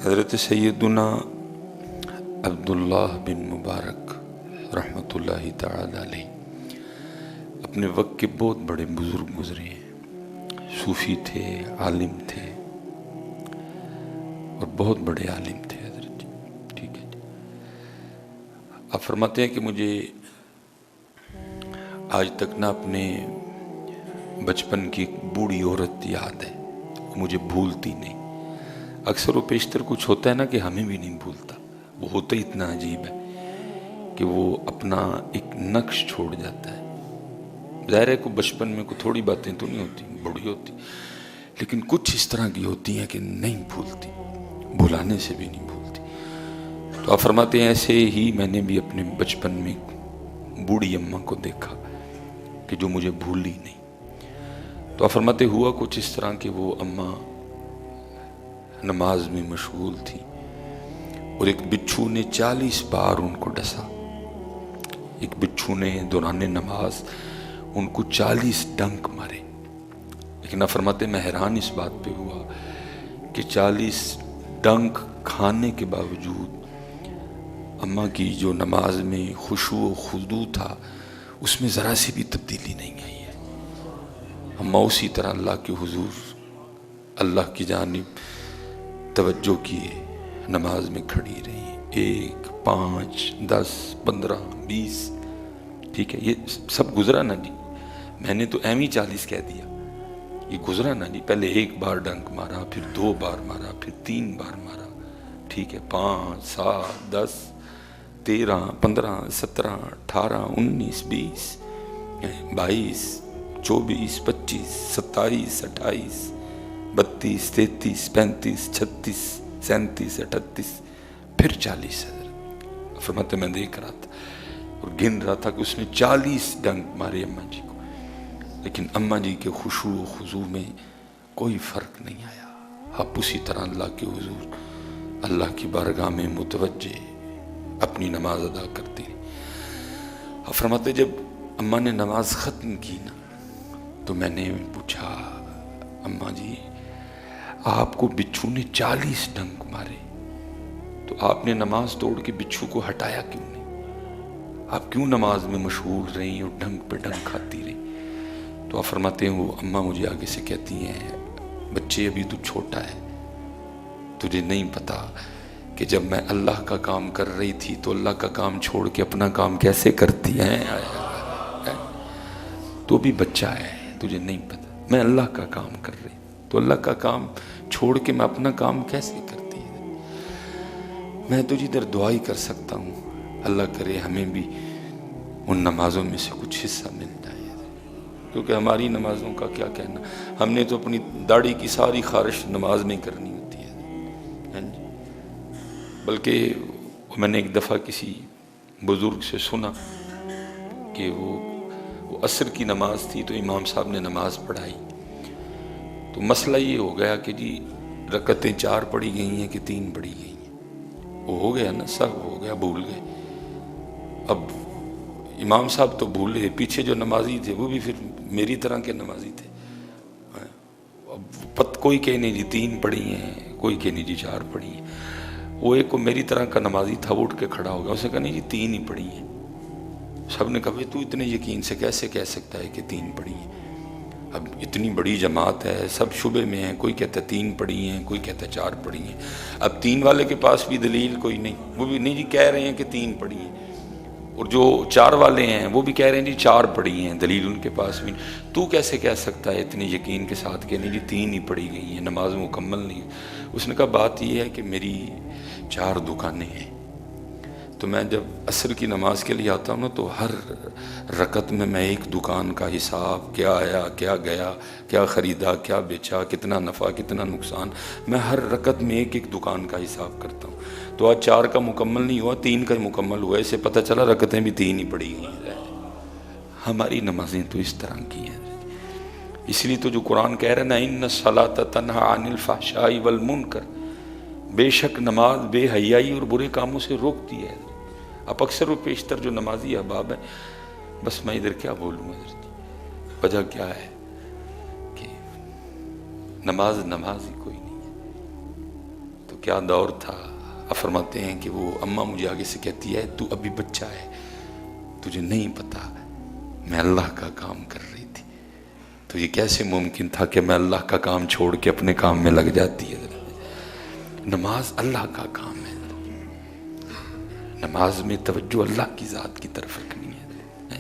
حضرت سیدنا عبداللہ بن مبارک رحمۃ اللہ تعالی علیہ اپنے وقت کے بہت بڑے بزرگ گزرے ہیں، صوفی تھے، عالم تھے اور بہت بڑے عالم تھے حضرت جی. ٹھیک ہے جی. آپ فرماتے ہیں کہ مجھے آج تک نہ اپنے بچپن کی ایک بوڑھی عورت یاد ہے، مجھے بھولتی نہیں. اکثر و بیشتر کچھ ہوتا ہے نا کہ ہمیں بھی نہیں بھولتا، وہ ہوتا ہی اتنا عجیب ہے کہ وہ اپنا ایک نقش چھوڑ جاتا ہے. ظاہر ہے کہ بچپن میں کوئی تھوڑی باتیں تو نہیں ہوتی، بڑی ہوتی، لیکن کچھ اس طرح کی ہوتی ہیں کہ نہیں بھولتی، بھلانے سے بھی نہیں بھولتی. تو آپ فرماتے ہیں ایسے ہی میں نے بھی اپنے بچپن میں بوڑھی اماں کو دیکھا کہ جو مجھے بھولی نہیں. تو آپ فرماتے ہوا کچھ اس طرح کہ وہ اماں نماز میں مشغول تھی اور ایک بچھو نے 40 بار ان کو ڈسا. ایک بچھو نے دوران نماز ان کو 40 ڈنک مارے. لیکن آپ فرماتے میں حیران اس بات پہ ہوا کہ 40 ڈنک کھانے کے باوجود اماں کی جو نماز میں خشوع و خضوع تھا اس میں ذرا سی بھی تبدیلی نہیں آئی ہے. اماں اسی طرح اللہ کے حضور، اللہ کی جانب توجہ کیے نماز میں کھڑی رہی. 1 5 10 15 20. ٹھیک ہے، یہ سب گزرا نا جی. میں نے تو ایم ہی 40 کہہ دیا، یہ گزرا نا جی. پہلے 1 بار ڈنک مارا، پھر 2 بار مارا، پھر 3 بار مارا. ٹھیک ہے، 5 7 10 13 15 17 18 19 20 22 24 25 27 28 32 33 35 36 37 38 پھر 40. حضرت فرماتے میں دیکھ رہا تھا اور گن رہا تھا کہ اس نے 40 ڈنک مارے اماں جی کو، لیکن اماں جی کے خشوع و خضوع میں کوئی فرق نہیں آیا. آپ اسی طرح اللہ کے حضور، اللہ کی بارگاہ میں متوجہ اپنی نماز ادا کرتی. آپ فرماتے جب اماں نے نماز ختم کی نا تو میں نے پوچھا اماں جی آپ کو بچھو نے 40 ڈنک مارے تو آپ نے نماز توڑ کے بچھو کو ہٹایا کیوں نہیں؟ آپ کیوں نماز میں مشغول رہی اور ڈنک پہ ڈنک کھاتی رہی؟ تو آپ فرماتے ہیں وہ اماں مجھے آگے سے کہتی ہیں بچے ابھی تو چھوٹا ہے، تجھے نہیں پتا کہ جب میں اللہ کا کام کر رہی تھی تو اللہ کا کام چھوڑ کے اپنا کام کیسے کرتی ہیں. تو بھی بچہ ہے، تجھے نہیں پتا میں اللہ کا کام کر رہی تو اللہ کا کام چھوڑ کے میں اپنا کام کیسے کرتی ہے. میں تجھے ادھر دعا ہی کر سکتا ہوں، اللہ کرے ہمیں بھی ان نمازوں میں سے کچھ حصہ مل جائے، کیونکہ ہماری نمازوں کا کیا کہنا، ہم نے تو اپنی داڑھی کی ساری خارش نماز میں کرنی ہوتی ہے. بلکہ میں نے ایک دفعہ کسی بزرگ سے سنا کہ وہ عصر کی نماز تھی تو امام صاحب نے نماز پڑھائی تو مسئلہ یہ ہو گیا کہ جی رکعتیں 4 پڑھی گئی ہیں کہ 3 پڑھی گئی ہیں. وہ ہو گیا نا، سب ہو گیا، بھول گئے. اب امام صاحب تو بھولے، پیچھے جو نمازی تھے وہ بھی پھر میری طرح کے نمازی تھے. اب کوئی کہے نہیں جی 3 پڑھی ہیں، کوئی کہے نہیں جی 4 پڑھی ہیں. وہ ایک کو میری طرح کا نمازی تھا، وہ اٹھ کے کھڑا ہو گیا، اسے کہا نہیں جی 3 ہی پڑھی ہیں. سب نے کہا تو اتنے یقین سے کیسے کہہ سکتا ہے کہ 3 پڑھی ہیں؟ اب اتنی بڑی جماعت ہے، سب شبے میں ہیں، کوئی کہتا ہے 3 پڑھی ہیں، کوئی کہتا ہے 4 پڑھی ہیں. اب 3 والے کے پاس بھی دلیل کوئی نہیں، وہ بھی نہیں جی کہہ رہے ہیں کہ 3 پڑھی ہیں. اور جو 4 والے ہیں وہ بھی کہہ رہے ہیں جی 4 پڑھی ہیں، دلیل ان کے پاس بھی. تو کیسے کہہ سکتا ہے اتنے یقین کے ساتھ کہ نہیں جی 3 ہی پڑھی گئی ہیں، نماز مکمل نہیں؟ اس نے کہا بات یہ ہے کہ میری 4 دکانیں ہیں، تو میں جب عصر کی نماز کے لیے آتا ہوں نا تو ہر رکعت میں ایک دکان کا حساب، کیا آیا کیا گیا، کیا خریدا کیا بیچا، کتنا نفع کتنا نقصان، میں ہر رکعت میں ایک دکان کا حساب کرتا ہوں. تو آج 4 کا مکمل نہیں ہوا، 3 کا ہی مکمل ہوا، اسے پتہ چلا رکعتیں بھی 3 ہی پڑھی گئی. ہماری نمازیں تو اس طرح کی ہیں. اس لیے تو جو قرآن کہہ رہے نا ان الصلاۃ تنہی عن الفحشاء والمنکر، بے شک نماز بے حیائی اور برے کاموں سے روکتی ہے. اب اکثر و بیشتر جو نمازی احباب ہیں، بس میں ادھر کیا بولوں حضرت، وجہ کیا ہے کہ نماز ہی کوئی نہیں ہے. تو کیا دور تھا. اب فرماتے ہیں کہ وہ اماں مجھے آگے سے کہتی ہے تو ابھی بچہ ہے, تجھے نہیں پتا میں اللہ کا کام کر رہی تھی. تو یہ کیسے ممکن تھا کہ میں اللہ کا کام چھوڑ کے اپنے کام میں لگ جاتی ہے. نماز اللہ کا کام ہے, نماز میں توجہ اللہ کی ذات کی طرف رکھنی ہے.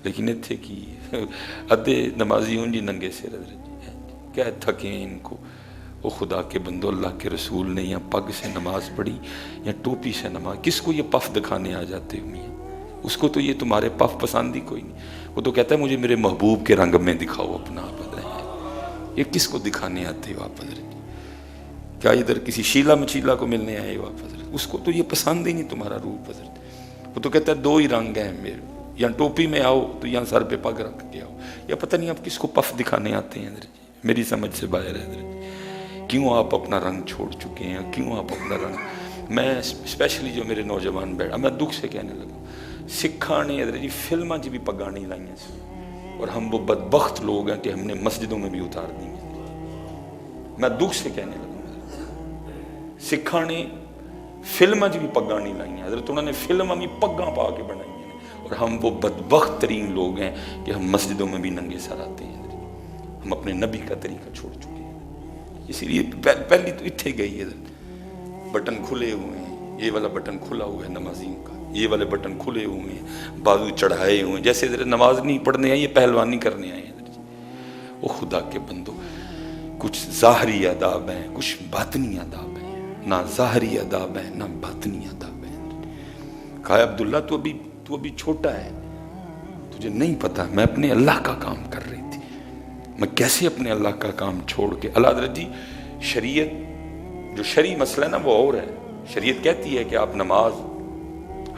لیکن اتھے کی ادھے نمازی ہوں جی ننگے سے کیا تھکیں ان کو. وہ خدا کے بندو, اللہ کے رسول نے یا پگ سے نماز پڑھی یا ٹوپی سے نماز, کس کو یہ پف دکھانے آ جاتے ہوئے ہیں؟ اس کو تو یہ تمہارے پف پسند ہی کوئی نہیں. وہ تو کہتا ہے مجھے میرے محبوب کے رنگ میں دکھاؤ اپنا آپ. یہ کس کو دکھانے آتے ہو آپ حضرت؟ کیا ادھر کسی شیلا مچیلا کو ملنے آئے ہو آپ حضرت؟ اس کو تو یہ پسند ہی نہیں تمہارا روپ حضرت. وہ تو کہتا ہے دو ہی رنگ ہیں میرے, یا ٹوپی میں آؤ تو یہاں سر پہ پگ رکھ کے آؤ, یا پتہ نہیں آپ کس کو پف دکھانے آتے ہیں حضرت. میری سمجھ سے باہر ہے حضرت. کیوں آپ اپنا رنگ چھوڑ چکے ہیں, کیوں آپ اپنا رنگ. میں اسپیشلی جو میرے نوجوان بیٹھا, میں دکھ سے کہنے لگا, سکھاں نے حضرت جی فلماں بھی پگاں نہیں لائیں سے, اور ہم وہ بدبخت لوگ ہیں کہ ہم نے مسجدوں میں بھی اتار دی ہیں. میں دکھ سے کہنے لگا, سکھاں نے فلماں بھی پگاں نہیں لائیں ہیں حضرت, انہوں نے فلماں بھی پگاں پا کے بنائی ہیں, اور ہم وہ بدبخت ترین لوگ ہیں کہ ہم مسجدوں میں بھی ننگے سر آتے ہیں. ہم اپنے نبی کا طریقہ چھوڑ چکے ہیں. اسی لیے پہلی تو اتھے گئی ہے, بٹن کھلے ہوئے ہیں, یہ والا بٹن کھلا ہوا ہے نمازیوں کا, یہ والے بٹن کھلے ہوئے ہیں, بازو چڑھائے ہوئے ہیں, جیسے نماز نہیں پڑھنے آئے, یہ پہلوانی کرنے آئے ہیں. وہ خدا کے بندو, کچھ ظاہری آداب ہیں, کچھ باطنی آداب ہیں. نہ ظاہری آداب ہیں نہ باطنی آداب ہیں. کہا عبداللہ تو ابھی چھوٹا ہے, تجھے نہیں پتا میں اپنے اللہ کا کام کر رہی تھی. میں کیسے اپنے اللہ کا کام چھوڑ کے. اللہ حضرت جی شریعت جو شرعی مسئلہ ہے نا وہ اور ہے. شریعت کہتی ہے کہ آپ نماز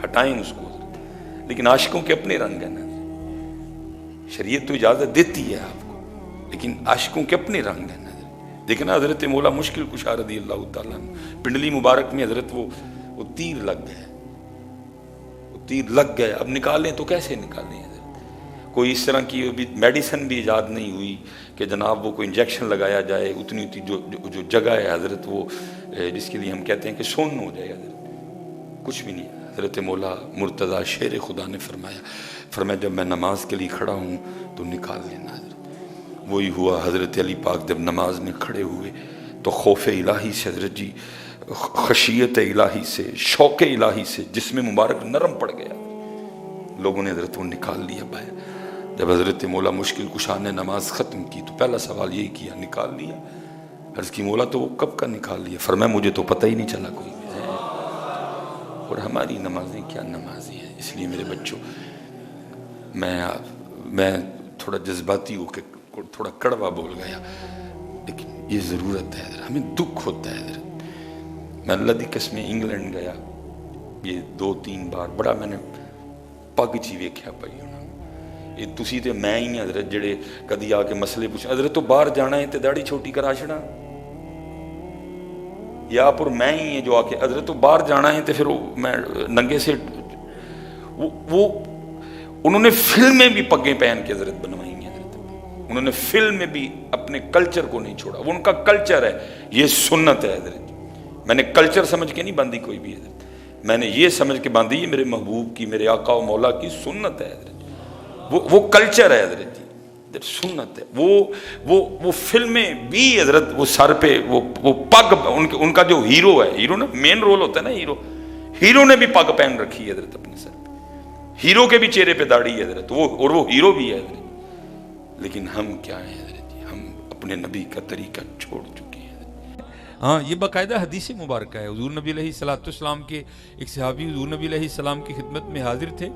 ہٹائیں اس کو, لیکن عاشقوں کے اپنے رنگ ہیں نا. شریعت تو اجازت دیتی ہے آپ کو, لیکن عاشقوں کے اپنے رنگ ہیں نا. دیکھنا حضرت مولا مشکل کشا رضی اللہ تعالیٰ پنڈلی مبارک میں حضرت وہ تیر لگ گئے, وہ تیر لگ گئے. اب نکالیں تو کیسے نکالیں حضرت؟ کوئی اس طرح کی میڈیسن بھی ایجاد نہیں ہوئی کہ جناب وہ کوئی انجیکشن لگایا جائے, اتنی جو جگہ ہے حضرت وہ جس کے لیے ہم کہتے ہیں کہ سون ہو جائے حضرت. کچھ بھی نہیں. حضرت مولا مرتضیٰ شیر خدا نے فرمایا جب میں نماز کے لیے کھڑا ہوں تو نکال لینا حضرت. وہی ہوا. حضرت علی پاک جب نماز میں کھڑے ہوئے تو خوف الہی سے حضرت جی, خشیت الہی سے, شوق الہی سے جسم مبارک نرم پڑ گیا. لوگوں نے حضرت وہ نکال لیا باہر. جب حضرت مولا مشکل کشا نے نماز ختم کی تو پہلا سوال یہی کیا, نکال لیا؟ عرض کی مولا تو وہ کب کا نکال لیا؟ فرمایا مجھے تو پتہ ہی نہیں چلا کوئی بھی. اور ہماری نمازیں کیا نمازیں ہیں. اس لیے میرے بچوں, میں تھوڑا جذباتی ہو کے تھوڑا کڑوا بول گیا, لیکن یہ ضرورت ہے. ہمیں دکھ ہوتا ہے حضرت. میں اللہ دی قسم انگلینڈ گیا یہ 2-3 بار, بڑا میں نے پگ چی ویکھیا پئی ہونا. یہ تسی تے میں ہی حضرت جڑے کدی آ کے مسئلے پوچھیں, حضرت تو باہر جانا ہے تے داڑھی چھوٹی کرا چھڑا, یا پر میں ہی ہیں جو آ کے حضرت تو باہر جانا ہے تے پھر میں ننگے سے. وہ انہوں نے فلمیں بھی پگیں پہن کے حضرت بنوائی ہیں حضرت. انہوں نے فلم میں بھی اپنے کلچر کو نہیں چھوڑا. وہ ان کا کلچر ہے, یہ سنت ہے حضرت. میں نے کلچر سمجھ کے نہیں باندھی کوئی بھی حضرت, میں نے یہ سمجھ کے باندھی یہ میرے محبوب کی, میرے آقا و مولا کی سنت ہے حضرت. وہ کلچر ہے حضرت جی, سنت ہے. وہ فلمیں بھی حضرت, وہ سر پہ وہ پگ, ان کا جو ہیرو ہے, ہیرو نا مین رول ہوتا ہے نا, ہیرو نے بھی پگ پہن رکھی ہے حضرت اپنے سر پہ. ہیرو کے بھی چہرے پہ داڑھی ہے حضرت, اور وہ ہیرو بھی ہے حضرت. لیکن ہم کیا ہیں حضرت جی, ہم اپنے نبی کا طریقہ چھوڑ چکے ہیں. ہاں یہ باقاعدہ حدیث مبارکہ ہے. حضور نبی علیہ السلام کے ایک صحابی حضور نبی علیہ السلام کی خدمت میں حاضر تھے,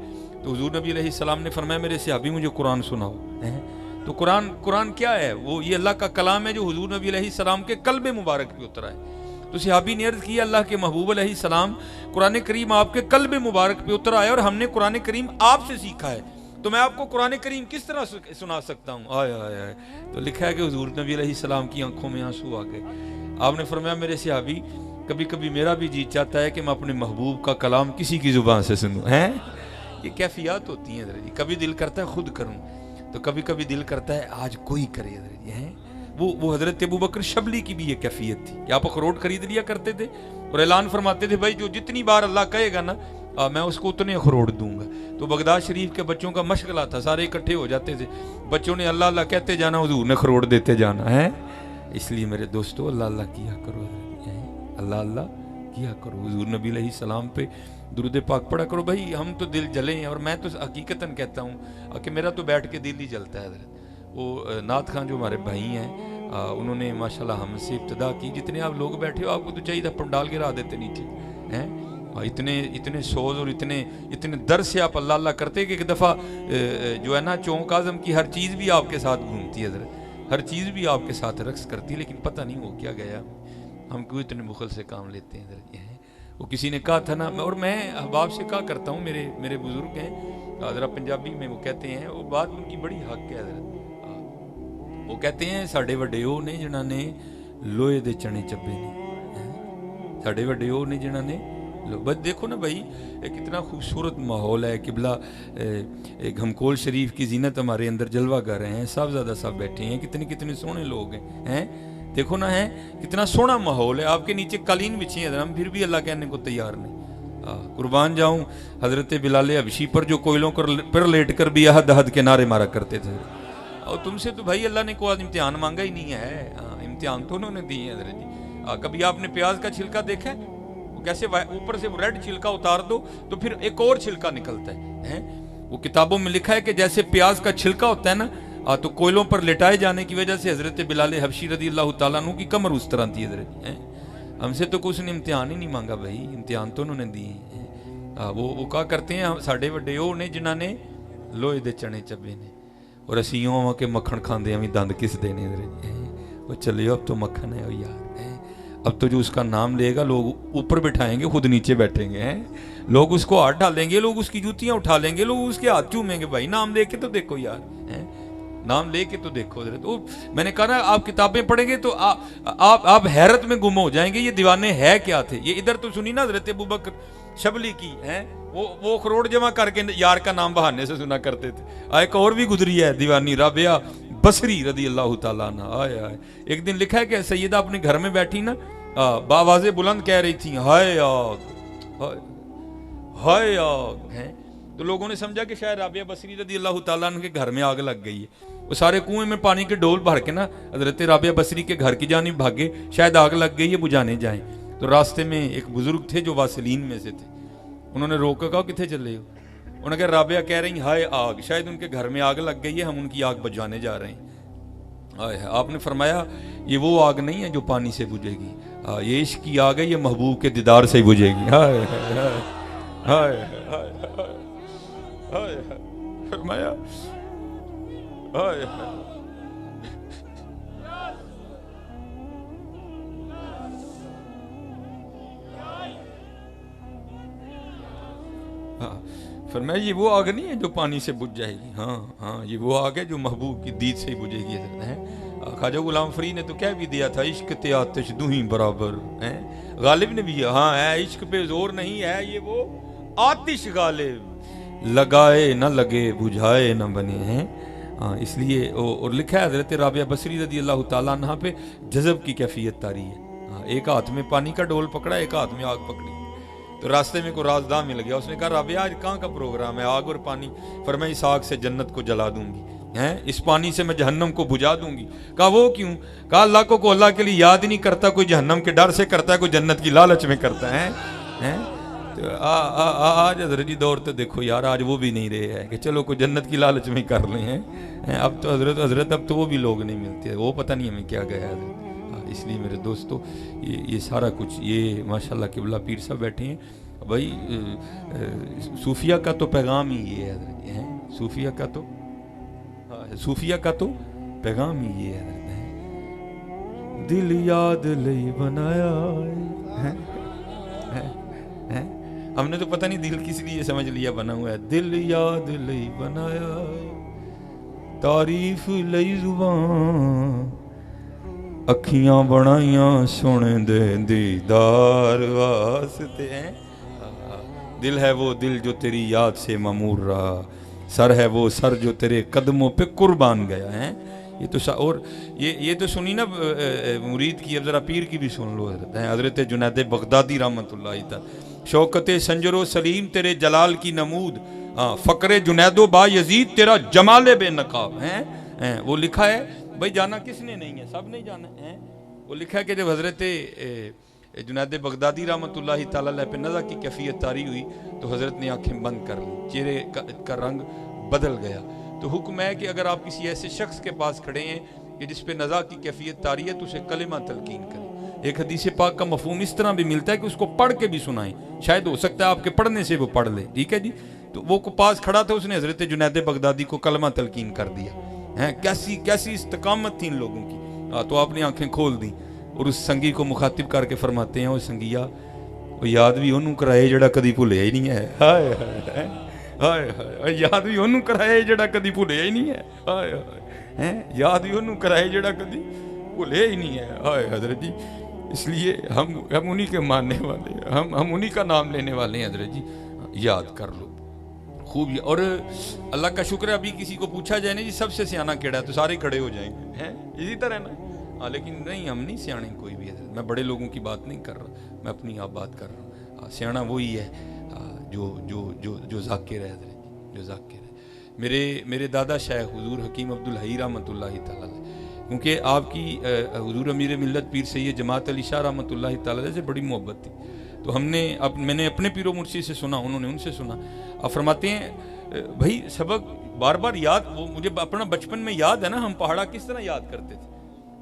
تو حضور نبی علیہ السلام نے فرمایا میرے صحابی مجھے قرآن سناؤ. تو قرآن کیا ہے؟ وہ یہ اللہ کا کلام ہے جو حضور نبی علیہ السلام کے قلب مبارک پہ اترا ہے. تو صحابی نے عرض کیا اللہ کے محبوب علیہ السلام, قرآن کریم آپ کے قلب مبارک پہ اترا ہے اور ہم نے قرآن کریم آپ سے سیکھا ہے, تو میں آپ کو قرآن کریم کس طرح سنا سکتا ہوں؟ آئے آئے آئے. تو لکھا ہے کہ حضور نبی علیہ السلام کی آنکھوں میں آنسو آ گئے. آپ نے فرمایا میرے صحابی کبھی کبھی میرا بھی جی چاہتا ہے کہ میں اپنے محبوب کا کلام کسی کی زبان سے سنوں. ہیں یہ کیفیات ہوتی ہیں حضرت جی. کبھی دل کرتا ہے خود کروں, تو کبھی کبھی دل کرتا ہے آج کوئی کرے حضرت جی. ہیں وہ حضرت ابو بکر شبلی کی بھی یہ کیفیت تھی کہ آپ اخروٹ خرید لیا کرتے تھے اور اعلان فرماتے تھے بھائی جو جتنی بار اللہ کہے گا نا میں اس کو اتنے اخروٹ دوں گا. تو بغداد شریف کے بچوں کا مشغلہ تھا, سارے اکٹھے ہو جاتے تھے, بچوں نے اللہ اللہ کہتے جانا, حضور نے اخروٹ دیتے جانا ہے. اس لیے میرے دوستو اللہ اللہ کیا کرو, اللہ اللہ کیا کرو, حضور نبی علیہ السلام پہ درود پاک پڑھا کرو. بھائی ہم تو دل جلے ہیں, اور میں تو حقیقتاً کہتا ہوں کہ میرا تو بیٹھ کے دل ہی جلتا ہے حضرت. وہ نعت خان جو ہمارے بھائی ہیں انہوں نے ماشاءاللہ ہم سے ابتدا کی, جتنے آپ لوگ بیٹھے ہو آپ کو تو چاہیے تھا پنڈال گرا دیتے نیچے ہیں. اتنے سوز اور اتنے در سے آپ اللہ اللہ کرتے کہ ایک دفعہ جو ہے نا چونک اعظم کی ہر چیز بھی آپ کے ساتھ گھومتی ہے حضرت, ہر چیز بھی آپ کے ساتھ رقص کرتی ہے, لیکن پتہ نہیں ہو کیا گیا, ہم کیوں اتنے بخل سے کام لیتے ہیں حضرت. یہ ہے وہ کسی نے کہا تھا نا, اور میں احباب سے کہا کرتا ہوں, میرے بزرگ ہیں حضرت پنجابی میں وہ کہتے ہیں, وہ بات ان کی بڑی حق ہے حضرت. وہ کہتے ہیں ساڈے وڈے او نے جنہاں نے لوہے دے چنے چبے نے, ساڈے وڈے او نے جنہاں نے بس دیکھو نا بھائی کتنا خوبصورت ماحول ہے. قبلہ گھمکول شریف کی زینت ہمارے اندر جلوہ گر رہے ہیں, صاحبزادہ صاحب بیٹھے ہیں, کتنے سونے لوگ ہیں, دیکھو نا ہے کتنا سونا ماحول ہے. آپ کے نیچے قالین بچھی ہیں, ہم پھر بھی اللہ کہنے کو تیار نہیں. قربان جاؤں حضرت بلال حبشی پر جو کوئلوں پر لیٹ کر بھی احد احد کے نعرے مارا کرتے تھے. اور تم سے تو بھائی اللہ نے کوئی امتحان مانگا ہی نہیں ہے, امتحان تو انہوں نے دی ہے حضرت جی. کبھی آپ نے پیاز کا چھلکا دیکھا ہے, کیسے اوپر سے ریڈ چھلکا اتار دو تو پھر ایک اور چھلکا نکلتا ہے. وہ کتابوں میں لکھا ہے کہ جیسے پیاز کا چھلکا ہوتا ہے نا, تو کوئلوں پر لٹائے جانے کی وجہ سے حضرت بلال حبشی رضی اللہ تعالیٰ عنہ کی کمر اس طرح تھی حضرت. ہم سے تو کچھ نے امتحان ہی نہیں مانگا بھائی, امتحان تو انہوں نے دیے ہیں. وہ کہا کرتے ہیں ساڈے وڈے او نے جنہاں نے لوہے دے چنے چبے نے, اور اسیوں کے مکھن کھاندے ہمیں دند کس دینے حضرت. وہ چلے اب تو مکھن ہے یار, اب تو جو اس کا نام لے گا لوگ اوپر بٹھائیں گے, خود نیچے بیٹھیں گے, لوگ اس کو ہاتھ ڈالیں گے, لوگ اس کی جوتیاں اٹھا لیں گے, لوگ اس کے ہاتھ چومیں گے. بھائی نام لے کے تو دیکھو یار, نام لے کے تو دیکھو حضرت. میں نے کہا نا آپ کتابیں پڑھیں گے تو آپ حیرت میں گم ہو جائیں گے, یہ دیوانے ہے کیا تھے. یہ ادھر تو سنی نا حضرت ابو بکر شبلی کی, وہ کروڑ جمع کر کے یار کا نام بہانے سے سنا کرتے تھے. ایک اور بھی گزری ہے دیوانی رابعہ بصری رضی اللہ تعالیٰ عنہ. آئے ایک دن لکھا ہے کہ سیدہ اپنے گھر میں بیٹھی نا, باواز بلند کہہ رہی تھی ہائے آگ ہائے آگ, تو لوگوں نے سمجھا کہ شاید رابعہ بصری رضی اللہ تعالیٰ عنہ کے گھر میں آگ لگ گئی ہے. وہ سارے کنویں میں پانی کے ڈول بھر کے نا حضرت رابعہ بصری کے گھر کی جانب بھاگے, شاید آگ لگ گئی ہے بجھانے جائیں. تو راستے میں ایک بزرگ تھے جو واسلین میں سے تھے, انہوں نے روک کر کہا کتنے چلے ہو. انہوں نے کہا رابعہ کہہ رہی ہائے آگ, شاید ان کے گھر میں آگ لگ گئی ہے, ہم ان کی آگ بجھانے جا رہے ہیں. آپ نے فرمایا یہ وہ آگ نہیں ہے جو پانی سے بجھے گی, یہ عشق کی آگ ہے, یہ محبوب کے دیدار سے ہی بجھے گی. ہائے ہائے ہائے فرمایا ہائے فرمایا یہ وہ آگ نہیں ہے جو پانی سے بجھ جائے گی, ہاں یہ وہ آگ ہے جو محبوب کی دید سے ہی بجھے گی. خواجہ غلام فرید نے تو کہہ بھی دیا تھا عشق تے آتش دوہیں برابر. غالب نے بھی ہے عشق پہ زور نہیں ہے, یہ وہ آتش غالب, لگائے نہ لگے بجھائے نہ بنے ہیں. اس لیے اور لکھا ہے حضرت رابعہ بصری رضی اللہ تعالیٰ عنہ پہ جذب کی کیفیت طاری ہے. ایک ہاتھ میں پانی کا ڈول پکڑا, ایک ہاتھ میں آگ پکڑی. تو راستے میں کوئی رازداں مل گیا, اس نے کہا رابعہ آج کہاں کا پروگرام ہے, آگ اور پانی. فرمایا اس آگ سے جنت کو جلا دوں گی, اس پانی سے میں جہنم کو بجھا دوں گی. کہا وہ کیوں؟ کہا اللہ کو اللہ کے لیے یاد نہیں کرتا, کوئی جہنم کے ڈر سے کرتا ہے, کوئی جنت کی لالچ میں کرتا ہے. تو آج حضرت جی دور تو دیکھو یار, آج وہ بھی نہیں رہے ہیں کہ چلو کوئی جنت کی لالچ میں کر لیں ہیں. اب تو حضرت اب تو وہ بھی لوگ نہیں ملتے, وہ پتہ نہیں ہمیں کیا گیا حضرت. اس لیے میرے دوستو یہ سارا کچھ, یہ ماشاءاللہ قبلہ پیر صاحب بیٹھے ہیں بھائی. صوفیہ کا تو پیغام ہی یہ ہے حضرت, صوفیہ کا تو پیغام ہی یہ ہے. دل یاد لئی بنایا ہے, ہم نے تو پتہ نہیں دل کس لیے سمجھ لیا بنا ہوا ہے. دل یاد لئی بنایا, تعریف لئی زبان, اکھیاں بنائیاں سونے دے دیدار واسطے. دل ہے وہ دل جو تیری یاد سے ممور رہا, سر ہے وہ سر جو تیرے قدموں پہ قربان گیا ہے. یہ تو اور یہ تو سنی نا مرید کی، اب ذرا پیر کی بھی سن لو حضرت ہیں، حضرت جنید بغدادی رحمۃ اللہ تعالی، شوکت سنجر و سلیم تیرے جلال کی نمود، فقر جنید و با یزید تیرا جمال بے نقاب ہیں، وہ لکھا ہے بھائی، جانا کس نے نہیں ہے، سب نے جانا ہے۔ وہ لکھا ہے کہ جب حضرت جنید بغدادی رحمۃ اللہ تعالی علیہ پہ نزع کی کیفیت طاری ہوئی تو حضرت نے آنکھیں بند کر لی، چہرے کا رنگ بدل گیا۔ تو حکم ہے کہ اگر آپ کسی ایسے شخص کے پاس کھڑے ہیں کہ جس پہ نزع کی کیفیت طاری ہے تو اسے کلمہ تلقین کریں۔ ایک حدیث پاک کا مفہوم اس طرح بھی ملتا ہے کہ اس کو پڑھ کے بھی سنائیں، شاید ہو سکتا ہے آپ کے پڑھنے سے وہ پڑھ لے، ٹھیک ہے جی۔ تو وہ کو پاس کھڑا تھا، اس نے حضرت جنید بغدادی کو کلمہ تلقین کر دیا۔ کیسی استقامت تھی ان لوگوں کی۔ تو آپ نے آنکھیں کھول دیں اور اس سنگی کو مخاطب کر کے فرماتے ہیں، وہ سنگیا وہ یاد بھی انہوں کرائے جڑا کدی بھولیا ہی نہیں ہے، ہائے ہائے ہائے ہائے، یاد بھی انہوں کرائے جڑا کدی بھولیا ہی نہیں ہے، ہائے ہائے، یاد بھی انہوں کرائے جڑا کدی بھولیا ہی نہیں ہے، ہائے حضرت جی۔ اس لیے ہم انہی کے ماننے والے ہیں، ہم انہی کا نام لینے والے ہیں حضرت جی، یاد کر لو خوب۔ اور اللہ کا شکر ہے ابھی کسی کو پوچھا جائے نا جی سب سے سیانا کیڑا ہے تو سارے کھڑے ہو جائیں گے، ہیں اسی طرح نا۔ ہاں لیکن نہیں، ہم نہیں سیانے کوئی بھی ہے، میں بڑے لوگوں کی بات نہیں کر رہا، میں اپنی آپ بات کر رہا ہوں۔ سیانا وہی ہے جو ذاکر ہے حضرت، جو ذاکر ہے۔ میرے دادا شیخ حضور حکیم عبدالحی رحمۃ اللہ تعالی علیہ، کیونکہ آپ کی حضور امیر ملت پیر سید جماعت علی شاہ رحمۃ اللہ تعالی علیہ سے بڑی محبت تھی، تو میں نے اپنے پیر و مرشد سے سنا، انہوں نے ان سے سنا۔ آپ فرماتے ہیں بھائی سبق بار بار یاد، وہ مجھے اپنا بچپن میں یاد ہے نا، ہم پہاڑا کس طرح یاد کرتے تھے،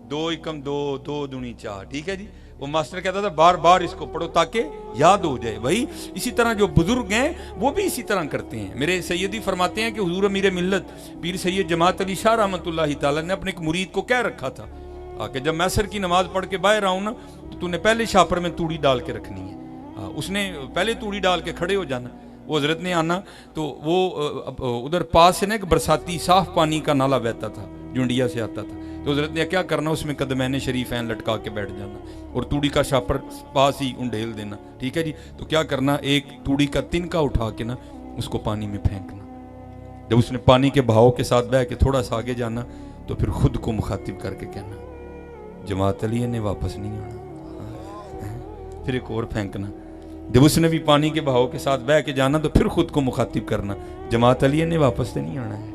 2 × 2 2 × 4، ٹھیک ہے جی۔ وہ ماسٹر کہتا تھا بار بار اس کو پڑھو تاکہ یاد ہو جائے۔ بھائی اسی طرح جو بزرگ ہیں وہ بھی اسی طرح کرتے ہیں۔ میرے سیدی فرماتے ہیں کہ حضور امیر ملت پیر سید جماعت علی شاہ رحمۃ اللہ تعالی نے اپنے ایک مرید کو کہہ رکھا تھا کہ جب میں عصر کی نماز پڑھ کے باہر آؤں نا تو نے پہلے شاپر میں توڑی ڈال کے رکھنی ہے۔ اس نے پہلے توڑی ڈال کے کھڑے ہو جانا، وہ حضرت نے آنا تو وہ ادھر پاس سے نا ایک برساتی صاف پانی کا نالا بہتا تھا جو انڈیا سے آتا تھا، تو حضرت نے کیا کرنا، اس میں قدمین شریفین لٹکا کے بیٹھ جانا اور توڑی کا شاپر پاس ہی انڈیل دینا، ٹھیک ہے جی۔ تو کیا کرنا، ایک توڑی کا تنکا اٹھا کے نا اس کو پانی میں پھینکنا، جب اس نے پانی کے بہاؤ کے ساتھ بہ کے تھوڑا سا آگے جانا تو پھر خود کو مخاطب کر کے کہنا جماعت علی نے واپس نہیں آنا، پھر ایک اور پھینکنا، جب اس نے بھی پانی کے بہاؤ کے ساتھ بہ کے جانا تو پھر خود کو مخاطب کرنا جماعت علی نے واپس سے نہیں آنا ہے۔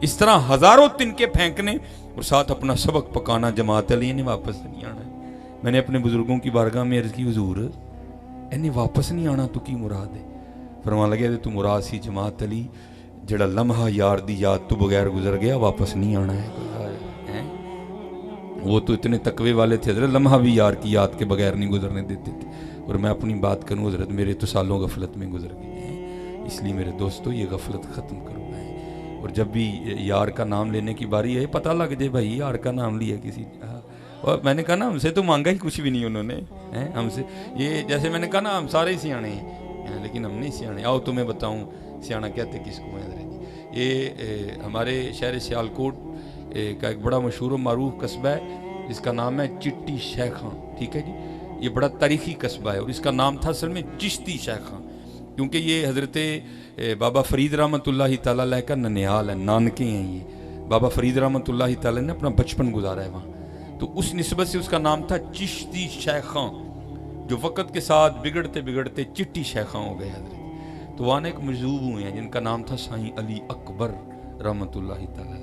اس طرح ہزاروں تنکے پھینکنے اور ساتھ اپنا سبق پکانا، جماعت علی نے واپس سے نہیں آنا ہے۔ میں نے اپنے بزرگوں کی بارگاہ میں عرض کی، حضور انہیں واپس نہیں آنا تو کی مراد ہے؟ فرمان لگے تو مراد سی جماعت علی جڑا لمحہ یار دی یاد تو بغیر گزر گیا، واپس نہیں آنا ہے۔ وہ تو اتنے تقوی والے تھے حضرت، لمحہ بھی یار کی یاد کے بغیر نہیں گزرنے دیتے تھے، اور میں اپنی بات کروں حضرت میرے تو سالوں غفلت میں گزر گئے ہیں، اس لیے میرے دوستو یہ غفلت ختم کرو ہے، اور جب بھی یار کا نام لینے کی باری ہے پتہ لگ جائے بھائی یار کا نام لیا کسی، اور میں نے کہا نا ہم سے تو مانگا ہی کچھ بھی نہیں انہوں نے، ہم سے یہ جیسے میں نے کہا نا ہم سارے ہی سیانے ہیں لیکن ہم نہیں سیانے۔ آؤ تمہیں بتاؤں سیانا کہتے کس کو ہیں حضرت۔ یہ ہمارے شہر سیالکوٹ کا ایک بڑا مشہور و معروف قصبہ ہے جس کا نام ہے چٹی شیخاں، ٹھیک ہے جی۔ یہ بڑا تاریخی قصبہ ہے اور اس کا نام تھا اصل میں چشتی شیخاں، کیونکہ یہ حضرت بابا فرید رحمۃ اللہ تعالیٰ علیہ کا ننیال ہے، نانکے ہیں یہ۔ بابا فرید رحمۃ اللہ تعالیٰ نے اپنا بچپن گزارا ہے وہاں، تو اس نسبت سے اس کا نام تھا چشتی شیخاں، جو وقت کے ساتھ بگڑتے بگڑتے چٹی شیخاں ہو گئے حضرت۔ تو وہاں ایک مجذوب ہوئے ہیں جن کا نام تھا سائیں علی اکبر رحمۃ اللہ تعالیٰ،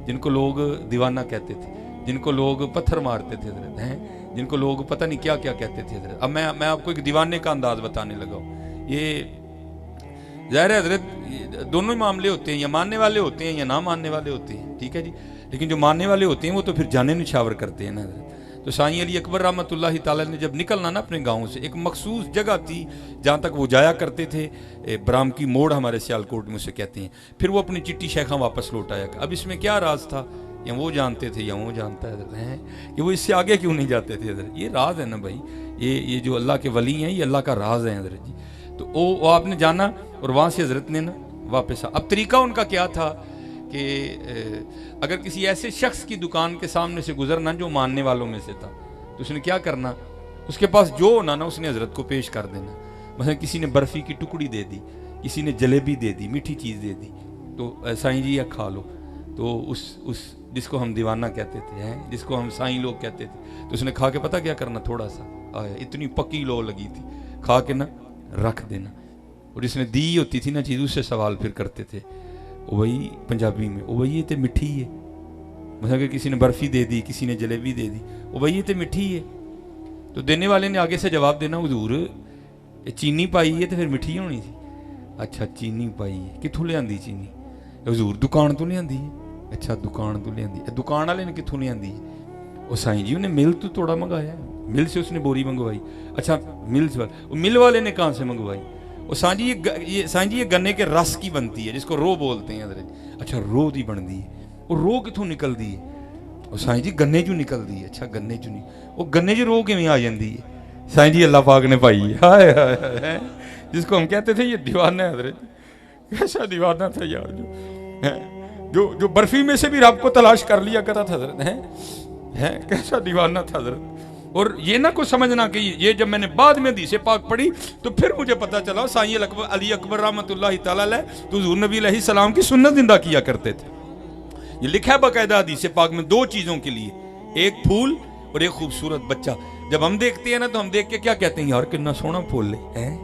جن کو لوگ دیوانہ کہتے تھے، جن کو لوگ پتھر مارتے تھے حضرت، ہیں جن کو لوگ پتہ نہیں کیا کیا کہتے تھے حضرت۔ اب میں آپ کو ایک دیوانے کا انداز بتانے لگا ہوں۔ یہ ظاہر ہے حضرت دونوں ہی معاملے ہوتے ہیں، یا ماننے والے ہوتے ہیں یا نہ ماننے والے ہوتے ہیں، ٹھیک ہے جی، لیکن جو ماننے والے ہوتے ہیں وہ تو پھر جانے نچھاور کرتے ہیں نا حضرت۔ تو سائیں علی اکبر رحمۃ اللہ تعالیٰ نے جب نکلنا نا اپنے گاؤں سے، ایک مخصوص جگہ تھی جہاں تک وہ جایا کرتے تھے، برام کی موڑ ہمارے سیالکوٹ میں اسے کہتے ہیں، پھر وہ اپنی چٹی شیخاں واپس لوٹ آیا۔ اب اس میں کیا راز تھا، یا وہ جانتے تھے یا وہ جانتا ہے حضرت ہیں کہ وہ اس سے آگے کیوں نہیں جاتے تھے حضرت؟ یہ راز ہے نا بھائی، یہ جو اللہ کے ولی ہیں یہ اللہ کا راز ہے حضرت جی۔ تو وہ آپ نے جانا اور وہاں سے حضرت نے نا واپس اب طریقہ ان کا کیا تھا کہ اگر کسی ایسے شخص کی دکان کے سامنے سے گزرنا جو ماننے والوں میں سے تھا تو اس نے کیا کرنا، اس کے پاس جو ہونا نا اس نے حضرت کو پیش کر دینا۔ مثلا کسی نے برفی کی ٹکڑی دے دی، کسی نے جلیبی دے دی، میٹھی چیز دے دی، تو سائیں جی یہ کھا لو۔ تو اس جس کو ہم دیوانہ کہتے تھے، جس کو ہم سائیں لوگ کہتے تھے، تو اس نے کھا کے پتہ کیا کرنا، تھوڑا سا آیا، اتنی پکی لو لگی تھی، کھا کے نا رکھ دینا، اور جس نے دی ہوتی تھی نا چیز، اس سے سوال پھر کرتے تھے، وہی پنجابی میں وہی یہ تے مٹھی ہے، مثلا کہ کسی نے برفی دے دی، کسی نے جلیبی دے دی، وہی یہ تے مٹھی ہے، تو دینے والے نے آگے سے جواب دینا، حضور چینی پائی ہے تو پھر مٹھی ہونی تھی، اچھا چینی پائی ہے، کتوں لے آندی چینی، حضور دکان تو لے آندی ہے، اچھا دکان تو لے آندی ہے، دکان والے نے کتوں لے آندی ہے، وہ سائیں جی انہیں مل تو توڑا منگایا ہے، مل سے اس نے بوری منگوائی، اچھا مل والے نے کہاں سے منگوائی، وہ سائیں جی یہ گنے کے رس کی بنتی ہے، جس کو رو بولتے ہیں حضرت، اچھا رو دی بن دی ہے، وہ رو کتوں نکل دی ہے، وہ سائیں جی گنے جو نکل دی ہے، اچھا گنے جو نہیں، وہ گنے جو رو کیویں آ جاندی ہے، سائیں جی اللہ پاک نے پائی ہے، ہائے ہائے، جس کو ہم کہتے تھے یہ دیوانہ ہے حضرت، کیسا دیوانہ تھا یار، جو برفی میں سے بھی رب کو تلاش کر لیا کرتا تھا حضرت، کیسا دیوانہ تھا حضرت۔ اور یہ نہ کوئی سمجھنا کہ یہ جب میں نے بعد میں حدیث پاک پڑھی تو پھر مجھے پتہ چلا سائیں علی اکبر رحمۃ اللہ تعالی علیہ تو حضور نبی علیہ السلام کی سنت زندہ کیا کرتے تھے، یہ لکھا ہے باقاعدہ حدیث پاک میں، دو چیزوں کے لیے، ایک پھول اور ایک خوبصورت بچہ۔ جب ہم دیکھتے ہیں نا تو ہم دیکھ کے کیا کہتے ہیں، یار کتنا سونا پھول ہے،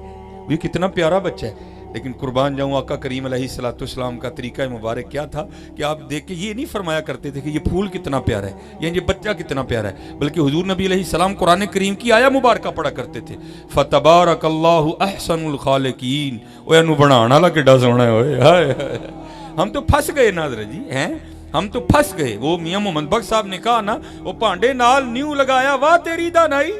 یہ کتنا پیارا بچہ ہے، لیکن قربان جاؤں آقا کریم علیہ الصلوۃ والسلام کا طریقہ مبارک کیا تھا کہ آپ دیکھ کے یہ نہیں فرمایا کرتے تھے کہ یہ پھول کتنا پیارا ہے یا یہ بچہ کتنا پیارا ہے، بلکہ حضور نبی علیہ السلام قرآن کریم کی آیا مبارکہ پڑھا کرتے تھے، فتبارک اللہ احسن الخالقین، اوے انو بنانا والا کیڈا سونا ہے، اوئے ہائے ہائے، ہم تو پھنس گئے ناظر جی، ہم تو پھنس گئے۔ وہ میاں محمد بخش صاحب نے کہا نا، وہ پانڈے نال نیو لگایا واہ تیری دانائی،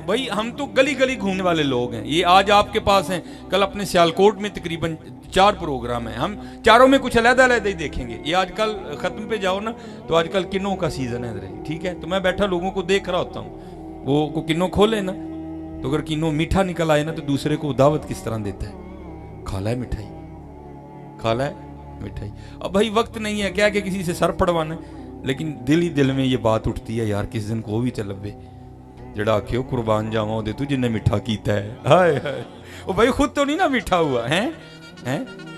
بھائی ہم تو گلی گلی گھومنے والے لوگ ہیں، یہ آج آپ کے پاس ہیں، کل اپنے سیالکوٹ میں تقریباً 4 پروگرام ہیں، ہم چاروں میں کچھ علیحدہ علیحدہ ہی دیکھیں گے، یہ آج کل ختم پہ جاؤ نا تو آج کل کنوں کا سیزن ہے، ٹھیک ہے، تو میں بیٹھا لوگوں کو دیکھ رہا ہوتا ہوں، وہ کو کنوں کھولے نا تو اگر کنوں میٹھا نکل آئے نا تو دوسرے کو دعوت کس طرح دیتا ہے، کھالا ہے مٹھائی، کھالا ہے مٹھائی۔ اب بھائی وقت نہیں ہے کیا کہ کسی سے سر پڑوانا، لیکن دل ہی دل میں یہ بات اٹھتی ہے، یار کس دن کو بھی چلبے جڑا کہ قربان جاواں دے تو جن نے میٹھا کیتا ہے، ہائے ہائے، وہ بھائی خود تو نہیں نا میٹھا ہوا ہے،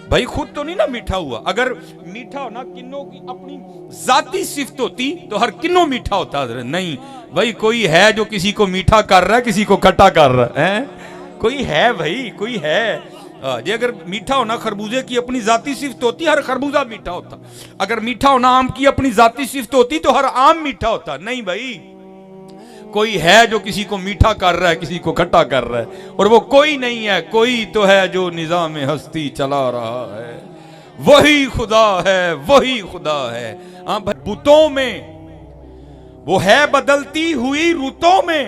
بھائی خود تو نہیں نا میٹھا ہوا، اگر میٹھا ہونا کنوں کی اپنی ذاتی صفت ہوتی تو ہر کنوں میٹھا ہوتا حضرت، نہیں بھائی کوئی ہے جو کسی کو میٹھا کر رہا ہے، کسی کو کھٹا کر رہا ہے، کوئی ہے بھائی، کوئی ہے جی۔ اگر میٹھا ہونا خربوزے کی اپنی ذاتی صفت ہوتی ہر خربوزہ میٹھا ہوتا، اگر میٹھا ہونا آم کی اپنی ذاتی صفت ہوتی تو ہر آم میٹھا ہوتا، نہیں بھائی کوئی ہے جو کسی کو میٹھا کر رہا ہے، کسی کو کھٹا کر رہا ہے، اور وہ کوئی نہیں ہے، کوئی تو ہے جو نظام ہستی چلا رہا ہے، وہی خدا ہے، وہی خدا ہے۔ بتوں میں وہ ہے بدلتی ہوئی رتوں میں،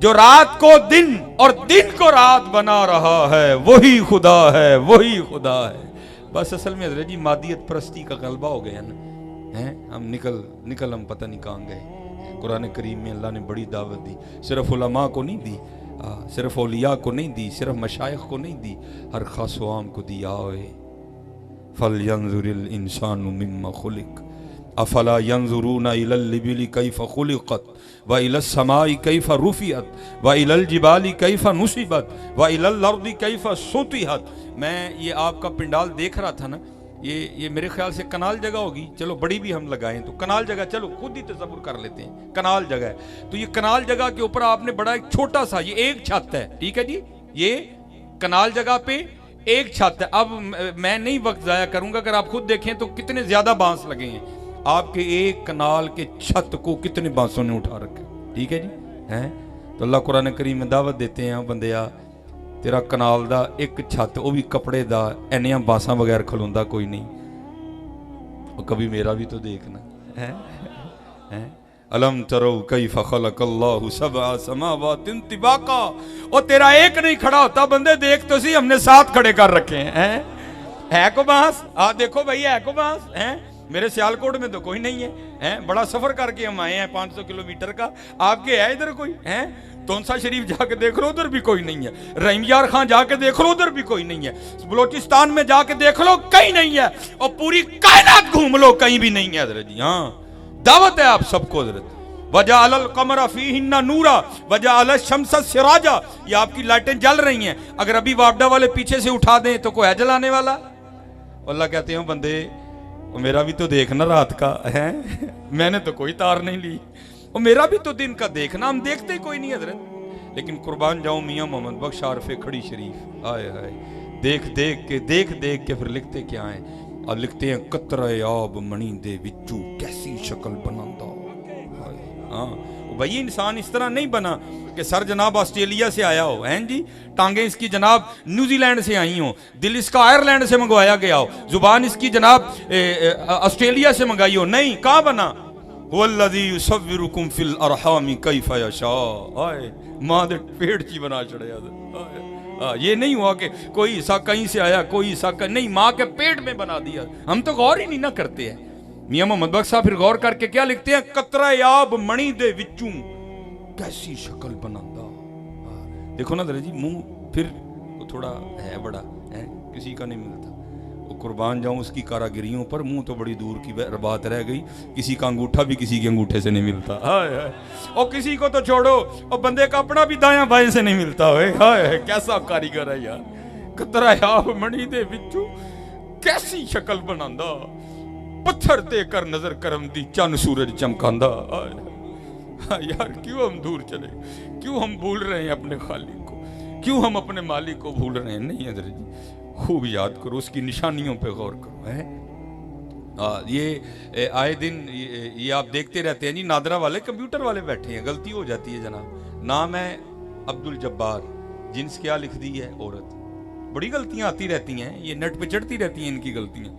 جو رات کو دن اور دن کو رات بنا رہا ہے، وہی خدا ہے، وہی خدا ہے۔ بس اصل میں حضرت جی مادیت پرستی کا غلبہ ہو گیا نا، ہم نکل ہم پتہ نہیں کہاں گئے۔ قرآن کریم میں اللہ نے بڑی دعوت دی، صرف علماء کو نہیں دی، صرف اولیاء کو نہیں دی، صرف مشائخ کو نہیں دی، ہر خاص و عام کو دیا ہوئے۔ فَلْيَنْظُرِ الْإِنسَانُ مِمَّا خُلِقَ افلا ينظرون الى الابل كيف خلقت والى السماء كيف رفعت والى الجبال كيف نصبت والى الارض كيف سطحت۔ میں یہ آپ کا پنڈال دیکھ رہا تھا نا، یہ میرے خیال سے کنال جگہ ہوگی، چلو بڑی بھی ہم لگائیں تو کنال جگہ، چلو خود ہی تصور کر لیتے ہیں کنال جگہ ہے، تو یہ کنال جگہ کے اوپر آپ نے بڑا ایک چھوٹا سا، یہ ایک چھت ہے، ٹھیک ہے جی، یہ کنال جگہ پہ ایک چھت ہے۔ اب میں نہیں وقت ضائع کروں گا، اگر آپ خود دیکھیں تو کتنے زیادہ بانس لگے ہیں، آپ کے ایک کنال کے چھت کو کتنے بانسوں نے اٹھا رکھا، ٹھیک ہے جی، تو اللہ قرآن کریم میں دعوت دیتے ہیں، بندیا تیرا کنال دا ایک چھت، وہ بھی کپڑے دا، اینیاں بانساں بغیر کھلوندا کوئی نہیں، اور کبھی میرا بھی تو دیکھنا، الم ترو کیف خلق اللہ سبع سماوات طباقا، اور تیرا ایک نہیں کھڑا ہوتا، بندے دیکھ تو سی ہم نے 7 کھڑے کر رکھے ہیں، ہے کو بانس، دیکھو بھائی ہے کو بانس، میرے سیالکوٹ میں تو کوئی نہیں ہے، بڑا سفر کر کے ہم آئے ہیں 500 کلومیٹر کا، آپ کے ہے ادھر کوئی ہے؟ تونسا شریف جا کے دیکھ لو ادھر بھی کوئی نہیں ہے، رحیم یار خان جا کے دیکھ لو ادھر بھی کوئی نہیں ہے، بلوچستان میں جا کے دیکھ لو کہیں نہیں ہے، اور پوری کائنات گھوم لو کہیں بھی نہیں ہے حضرت جی۔ ہاں دعوت ہے آپ سب کو حضرت، وجعل القمر فیہن نورا وجعل الشمس سراجا، یہ آپ کی لائٹیں جل رہی ہیں، اگر ابھی وابڈا والے پیچھے سے اٹھا دیں تو کوئی ہے جلانے والا؟ اللہ کہتے ہیں بندے میرا بھی تو دیکھنا رات کا ہے, میں نے تو کوئی تار نہیں لی, اور میرا بھی تو دن کا دیکھنا, ہم دیکھتے کوئی نہیں حضرت. لیکن قربان جاؤں میاں محمد بخش عارف کھڑی شریف, آئے ہائے, دیکھ دیکھ کے پھر لکھتے کیا ہیں, اور لکھتے ہیں قطرہ آب منی دے وچو کیسی شکل بناندا. ہاں بھائی انسان اس طرح نہیں بنا کہ سر جناب آسٹریلیا سے آیا ہو, ہیں جی, ٹانگیں اس کی جناب نیوزی لینڈ سے آئی ہوں, دل اس کا آئرلینڈ سے منگوایا گیا ہو, زبان اس کی جناب آسٹریلیا سے منگائی ہو. نہیں, کہاں بنا؟ والذی یصورکم فی الارحام کیف یشاء. ماں دے پیٹ چی بنا چڑھیا. یہ نہیں ہوا کہ کوئی حصہ کہیں سے آیا, کوئی حصہ نہیں, ماں کے پیٹ میں بنا دیا. ہم تو غور ہی نہیں نہ کرتے ہیں. میاں محمد بخش صاحب پھر غور کر کے کیا لکھتے ہیں, قطرہ آب منی دے وچوں کیسی شکل بناندا. دیکھو نا ذرا جی, منہ پھر تھوڑا ہے بڑا ہے, کسی کا نہیں ملتا. وہ قربان جاؤں اس کی کاراگریوں پر, منہ تو بڑی دور کی بات رہ گئی, کسی کا انگوٹھا بھی کسی کے انگوٹھے سے نہیں ملتا. اور کسی کو تو چھوڑو, اور بندے کا اپنا بھی دایاں بائیں سے نہیں ملتا. کیسا کاریگر ہے یار. قطرہ آب منی دے وچوں کیسی شکل بناندا, پتھر دے کر نظر کرم دی چند سورج چمکاندا. یار کیوں ہم دور چلے, کیوں ہم بھول رہے ہیں اپنے خالق کو, کیوں ہم اپنے مالک کو بھول رہے ہیں. نہیں حضرت جی, خوب یاد کرو, اس کی نشانیوں پہ غور کرو. یہ آئے دن یہ آپ دیکھتے رہتے ہیں جی, نادرہ والے کمپیوٹر والے بیٹھے ہیں, غلطی ہو جاتی ہے جناب. نام ہے عبد الجبار, جنس کیا لکھ دی ہے عورت. بڑی غلطیاں آتی رہتی ہیں, یہ نیٹ پہ چڑھتی رہتی ہیں ان کی غلطیاں.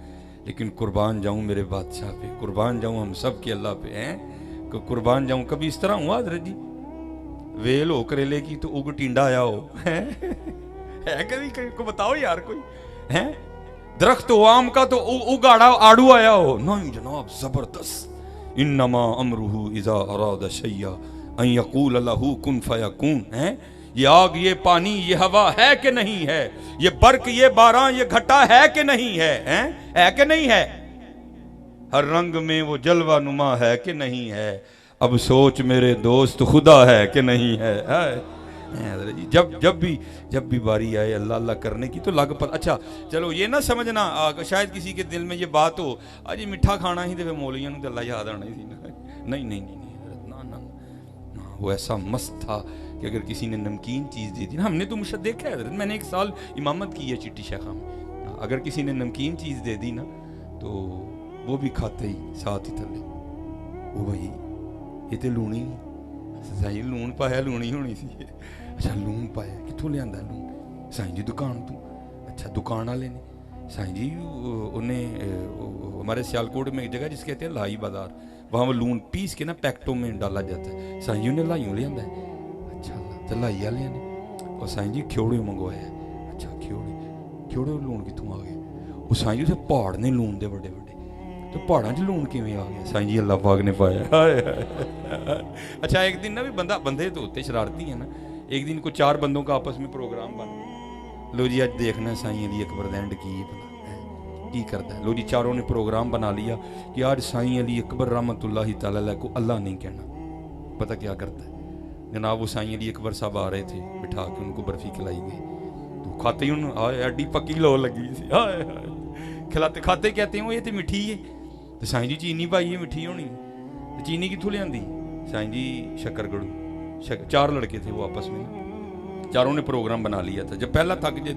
لیکن قربان جاؤں میرے بادشاہ پہ, قربان جاؤں ہم سب کے اللہ پہ ہیں, قربان جاؤں. کبھی اس طرح ہوا حضرت جی, ویل ہو کریلے کی تو اگ ٹینڈا آیا ہو, ہے کبھی کو بتاؤ یار کوئی ہے. درخت ہو آم کا تو اگ آڑو آیا ہو. نہیں جناب, زبردست. انما امرہ اذا اراد شیئا ان یقول لہ کن فیکون. یہ آگ, یہ پانی, یہ ہوا ہے کہ نہیں ہے, یہ برق, یہ باران, یہ گھٹا ہے کہ نہیں ہے, ہے کہ نہیں ہے. ہر رنگ میں وہ جلوہ نما ہے کہ نہیں ہے. اب سوچ میرے دوست خدا ہے کہ نہیں ہے. جب بھی باری آئے اللہ اللہ کرنے کی تو لگ پتہ. اچھا چلو یہ نہ سمجھنا, شاید کسی کے دل میں یہ بات ہو, اجی میٹھا کھانا ہی تو مولیاں نوں تے اللہ یاد آنا ہی سی نا. نہیں حضرت, وہ ایسا مست تھا کہ اگر کسی نے نمکین چیز دے دی نا, ہم نے تو مشاہدہ دیکھا ہے حضرت, میں نے 1 سال امامت کی ہے چٹی شیخہ میں, اگر کسی نے نمکین چیز دے دی نا تو وہ بھی کھاتے ہی ساتھ ہی تھلے. وہ بھائی یہ تے لونی نہیں, سائیں لون پایا لونی ہونی سی. اچھا لون پایا, کتوں لے آندا لون؟ سائیں جی دکان تو. اچھا دکان والے نے سائیں جی انہیں ہمارے سیالکوٹ میں ایک جگہ جس کہتے ہیں لائی بازار, وہاں وہ لون پیس کے نا پیکٹوں میں ڈالا جاتا ہے. سائیں جی انہیں لائیوں لے آندا ہے. اچھا اللہ تو لائی والے نے, اور سائیں جی کھیوڑے منگوایا ہے. اچھا کھیوڑے لون کتوں آ گئے؟ وہ سائیں جی اسے پہاڑ نے لون دے بڑے تو پہاڑاں چ لون کیویں آ گیا؟ سائیں جی اللہ پاک نے پایا. اچھا ایک دن نا بھی بندے تو ہوتے شرارتی ہیں نا, ایک دن کو 4 بندوں کا آپس میں پروگرام بنا, لو جی آج دیکھنا سائیں علی اکبر دینڈ کی کرتا ہے. لو جی چاروں نے پروگرام بنا لیا کہ آج سائیں علی اکبر رحمۃ اللہ تعالی علیہ کو اللہ نہیں کہنا. پتہ کیا کرتا ہے جناب, وہ سائیں علی اکبر صاحب آ رہے تھے, بٹھا کے ان کو برفی کھلائی گئی, تو کھاتے ہی انہوں ایڈی پکی لو لگی سی, کھلاتے کھاتے کہتے ہیں یہ تو میٹھی ہے. تو سائیں جی چینی پائی ہے میٹھی ہونی, چینی کتوں لے آندی؟ سائیں جی شکر گڑو. 4 لڑکے تھے وہ آپس میں, چاروں نے پروگرام بنا لیا تھا. جب پہلا تھک جائے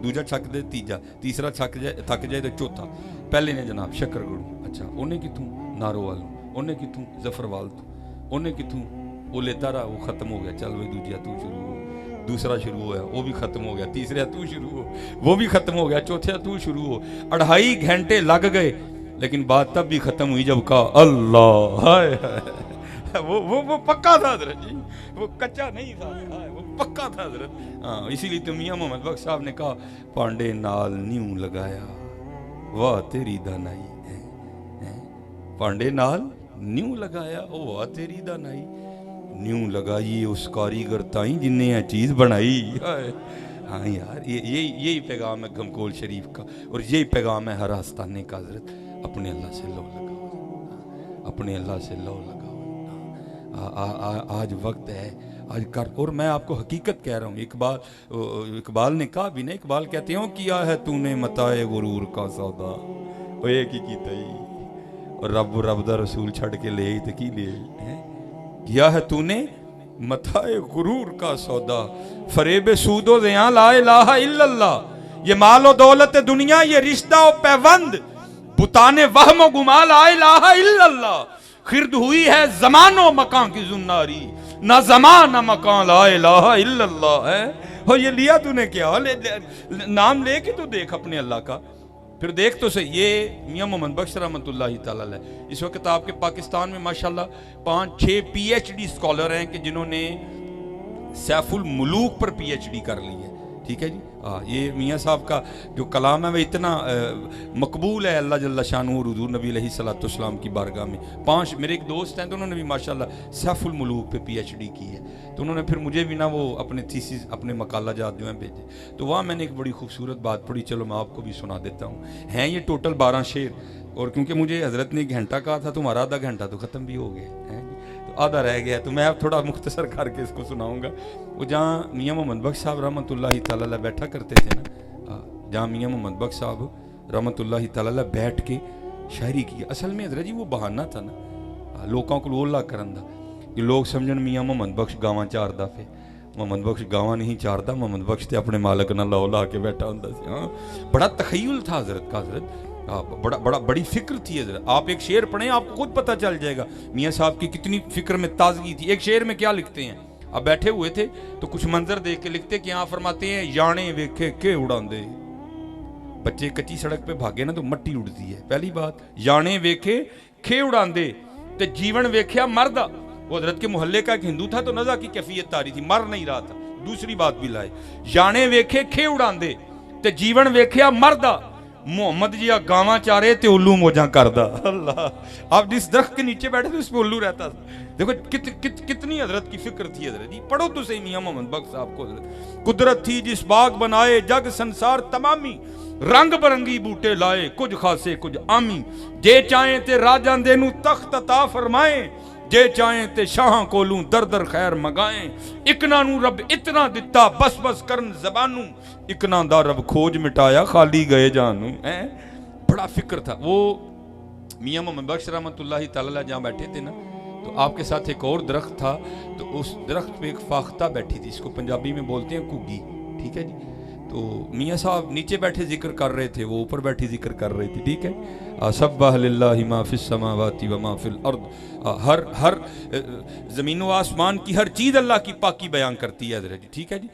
دوجا چھک دے تیجا, تیسرا تھک جائے تو چوتھا. پہلے نے جناب شکر گڑو. اچھا انہیں کتوں ناروال, انہیں کتوں ظفروال, تو انہیں کتوں وہ لیتا رہا, وہ ختم ہو گیا. چل بھائی دوجا تو شروع ہو, دوسرا شروع ہوا وہ بھی ختم ہو گیا, تیسرا تو شروع ہو وہ بھی ختم ہو گیا, چوتھا تو شروع ہو. 2.5 گھنٹے لگ گئے, لیکن بات تب بھی ختم ہوئی جب کہا اللہ. وہ پکا تھا حضرت جی, وہ کچا نہیں تھا, وہ پکا تھا حضرت. اسی لیے تو میاں محمد بخش صاحب نے کہا پانڈے نال نیوں لگایا واہ تیری دانائی. پانڈے نال نیوں لگایا واہ تیری دانائی, نیوں لگائی اس کاریگر تائیں جن نے یہ چیز بنائی. ہاں یار یہی پیغام ہے گھمکول شریف کا, اور یہی پیغام ہے ہر آستانے کا حضرت. اپنے اللہ سے لو لگاؤ, اپنے اللہ سے لو لگاؤ. آج وقت ہے, آج کر. اور میں آپ کو حقیقت کہہ رہا ہوں, اقبال نے کہا بھی نہیں, اقبال کہتے ہیں کیا ہے تو نے متاع غرور کا سودا. وہ ایک ہی کیتا ہی اور رب دا رسول چھڑ کے لے آئی تو کی لے آئی کیا ہے تو نے متاع غرور کا سودا فریب سود و زیاں لا الہ الا اللہ یہ مال و دولت دنیا یہ رشتہ و پیوند بتانے وہم و گما لا الہ الا اللہ خرد ہوئی ہے زمان و مکان کی زناری نہ زمان نہ مکان لا الہ الا اللہ ہے اور یہ لیا تو نے کیا نام لے کے تو دیکھ اپنے اللہ کا پھر دیکھ تو صحیح یہ میاں محمد بخش رحمۃ اللہ تعالی علیہ اس وقت آپ کے پاکستان میں ماشاءاللہ 5-6 پی ایچ ڈی اسکالر ہیں کہ جنہوں نے سیف الملوک پر پی ایچ ڈی کر لی ہے ٹھیک ہے جی یہ میاں صاحب کا جو کلام ہے وہ اتنا مقبول ہے اللہ جل شانہ اور حضور نبی علیہ الصلوۃ والسلام کی بارگاہ میں 5 میرے ایک دوست ہیں تو انہوں نے بھی ماشاءاللہ سیف الملوک پہ پی ایچ ڈی کی ہے تو انہوں نے پھر مجھے بھی نا وہ اپنے تھیسس اپنے مقالہ جات جو ہیں بھیجے تو وہاں میں نے ایک بڑی خوبصورت بات پڑھی چلو میں آپ کو بھی سنا دیتا ہوں ہیں یہ ٹوٹل 12 شعر اور کیونکہ مجھے حضرت نے 1 گھنٹہ کہا تھا تمہارا آدھا گھنٹہ تو ختم بھی ہو گیا ہے تو آدھا رہ گیا تو میں اب تھوڑا مختصر کر کے اس کو سناؤں گا وہ جہاں میاں محمد بخش صاحب رحمۃ اللہ تعالی علیہ بیٹھا کرتے تھے نا جہاں میاں محمد بخش صاحب رحمۃ اللہ تعالی علیہ بیٹھ کے شاعری کی اصل میں حضرت جی وہ بہانہ تھا نا لوگوں کو اللہ کرن دا کہ لوگ سمجھن میاں محمد بخش گاواں چاردا پہ محمد بخش گاواں نہیں چاردا محمد بخش تے اپنے مالک نال لا لا کے بیٹھا ہوندا سی ہاں بڑا تخیل تھا حضرت کا حضرت بڑی فکر تھی حضرت آپ ایک شعر پڑھیں آپ کو خود پتہ چل جائے گا میاں صاحب کی کتنی فکر میں تازگی تھی ایک شعر میں کیا لکھتے ہیں اب بیٹھے ہوئے تھے تو کچھ منظر دیکھ کے لکھتے کہ یہاں فرماتے ہیں یانے ویکھے کے اڑاندے بچے کچی سڑک پہ بھاگے نا تو مٹی اڑتی ہے پہلی بات یانے ویکھے کھے اڑاندے تے جیون ویکھیا مردا وہ حضرت کے محلے کا ایک ہندو تھا تو نزا کی کیفیت تاری تھی مر نہیں رہا تھا دوسری بات بھی لائے یانے ویکھے کھے اڑاندے تے جیون ویکھیا مردا محمد جی گاواں چارے تے الو موجاں کردا اللہ آپ جس درخت کے نیچے بیٹھے تھے اس پہ الو رہتا تھا دیکھو کتنی حضرت کی فکر تھی حضرت جی پڑھو تو صحیح میاں محمد بخش صاحب کو حضرت قدرت تھی جس باغ بنائے جگ سنسار تمامی رنگ برنگی بوٹے لائے کچھ خاصے کچھ عامی جے چاہیں تے راجاں دے نو تخت عطا فرمائیں جے چاہیں تے شاہاں کولوں در در خیر مگائیں اکنا نو رب اتنا دتا بس بس کرن زبانوں اکنا دا رب کھوج مٹایا خالی گئے جانوں بڑا فکر تھا وہ میاں محمد بخش رحمۃ اللہ تعالی جہاں بیٹھے تھے نا تو آپ کے ساتھ ایک اور درخت تھا تو اس درخت پہ ایک فاختہ بیٹھی تھی اس کو پنجابی میں بولتے ہیں کگی ٹھیک ہے جی تو میاں صاحب نیچے بیٹھے ذکر کر رہے تھے وہ اوپر بیٹھی ذکر کر رہی تھی ٹھیک ہے سبح للہ ما فی السماوات و ما فی الارض ہر زمین و آسمان کی ہر چیز اللہ کی پاکی بیان کرتی ہے حضرت جی ٹھیک ہے جی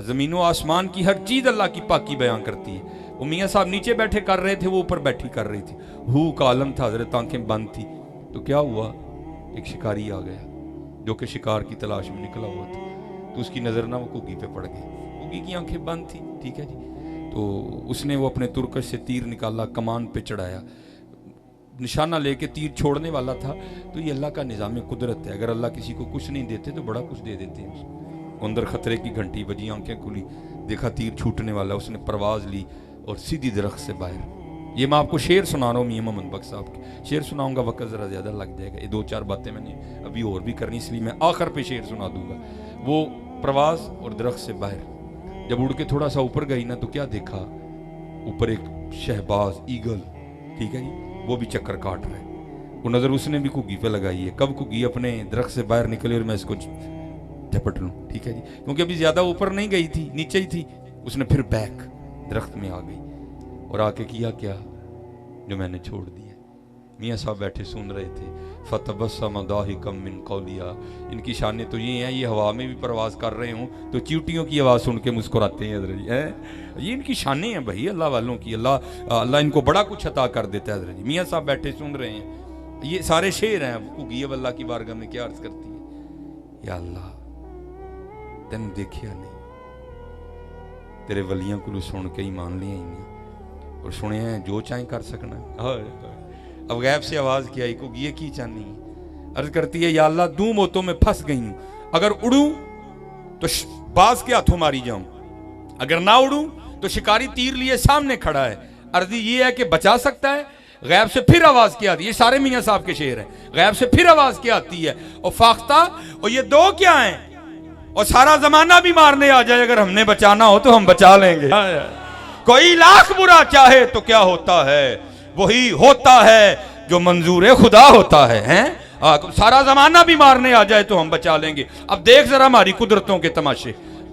زمین و آسمان کی ہر چیز اللہ کی پاکی بیان کرتی ہے وہ میاں صاحب نیچے بیٹھے کر رہے تھے وہ اوپر بیٹھی کر رہی تھی ہو کا عالم تھا حضرت آنکھیں بند تھی تو کیا ہوا ایک شکاری آ گیا جو کہ شکار کی تلاش میں نکلا ہوا تھا تو اس کی نظر نہ وہ کگی پہ پڑ گئی کگی کی آنکھیں بند تھی ٹھیک ہے جی تو اس نے وہ اپنے ترکش سے تیر نکالا کمان پہ چڑھایا نشانہ لے کے تیر چھوڑنے والا تھا تو یہ اللہ کا نظام قدرت ہے اگر اللہ کسی کو کچھ نہیں دیتے تو بڑا کچھ دے دیتے ہیں اس کو اندر خطرے کی گھنٹی بجی آنکھیں کھلی دیکھا تیر چھوٹنے والا اس نے پرواز لی اور سیدھی درخت سے باہر یہ میں آپ کو شعر سنا رہا ہوں میاں محمد بخش صاحب کے شعر سناؤں گا وقت ذرا زیادہ لگ جائے گا یہ 2-4 باتیں میں نے ابھی اور بھی کرنی اس لیے میں آخر پہ شعر سنا دوں گا وہ پرواز اور درخت سے باہر جب اڑ کے تھوڑا سا اوپر گئی نا تو کیا دیکھا اوپر ایک شہباز ایگل ٹھیک ہے جی وہ بھی چکر کاٹ رہا ہے وہ نظر اس نے بھی کگی پہ لگائی ہے کب کگی اپنے درخت سے باہر نکلے اور میں اس کو جھپٹ لوں ٹھیک ہے جی کیونکہ ابھی زیادہ اوپر نہیں گئی تھی نیچے ہی تھی اس نے پھر بیک درخت میں آ گئی اور آ کے کیا جو میں نے چھوڑ دیا میاں صاحب بیٹھے سن رہے تھے فتبسم ضاحکا من قولها ان کی شانیں تو یہ ہیں یہ ہوا میں بھی پرواز کر رہے ہوں تو چیوٹیوں کی آواز سن کے مسکراتے ہیں حضرت جی یہ ان کی شانیں ہیں بھائی اللہ والوں کی اللہ ان کو بڑا کچھ عطا کر دیتا ہے حضرت جی میاں صاحب بیٹھے سن رہے ہیں یہ سارے شعر ہیں کگی اب اللہ کی بارگاہ میں کیا عرض کرتی ہے یا اللہ تین دیکھیا نہیں تیرے ولیاں کو سن کے ایمان لیا ہی اور سنے ہیں جو چاہیں کر سکنا اب غیب سے آواز کیا کو یہ کی چاہنی عرض کرتی ہے یا اللہ دو موتوں میں پھنس گئی ہوں اگر اڑوں تو باز کے ہاتھوں ماری جاؤں اگر نہ اڑوں تو شکاری تیر لیے سامنے کھڑا ہے عرضی یہ ہے کہ بچا سکتا ہے غیب سے پھر آواز کیا آتی ہے یہ سارے میاں صاحب کے شعر ہیں غیب سے پھر آواز کیا آتی ہے اور فاختہ اور یہ دو کیا ہیں اور سارا زمانہ بھی مارنے آ جائے اگر ہم نے بچانا ہو تو ہم بچا لیں گے کوئی لاکھ برا چاہے تو کیا ہوتا ہے وہی ہوتا ہے جو منظور خدا ہوتا ہے ہیں سارا زمانہ بھی مارنے آ جائے تو ہم بچا لیں گے. اب دیکھ ذرا ہماری قدرتوں کے تماشے.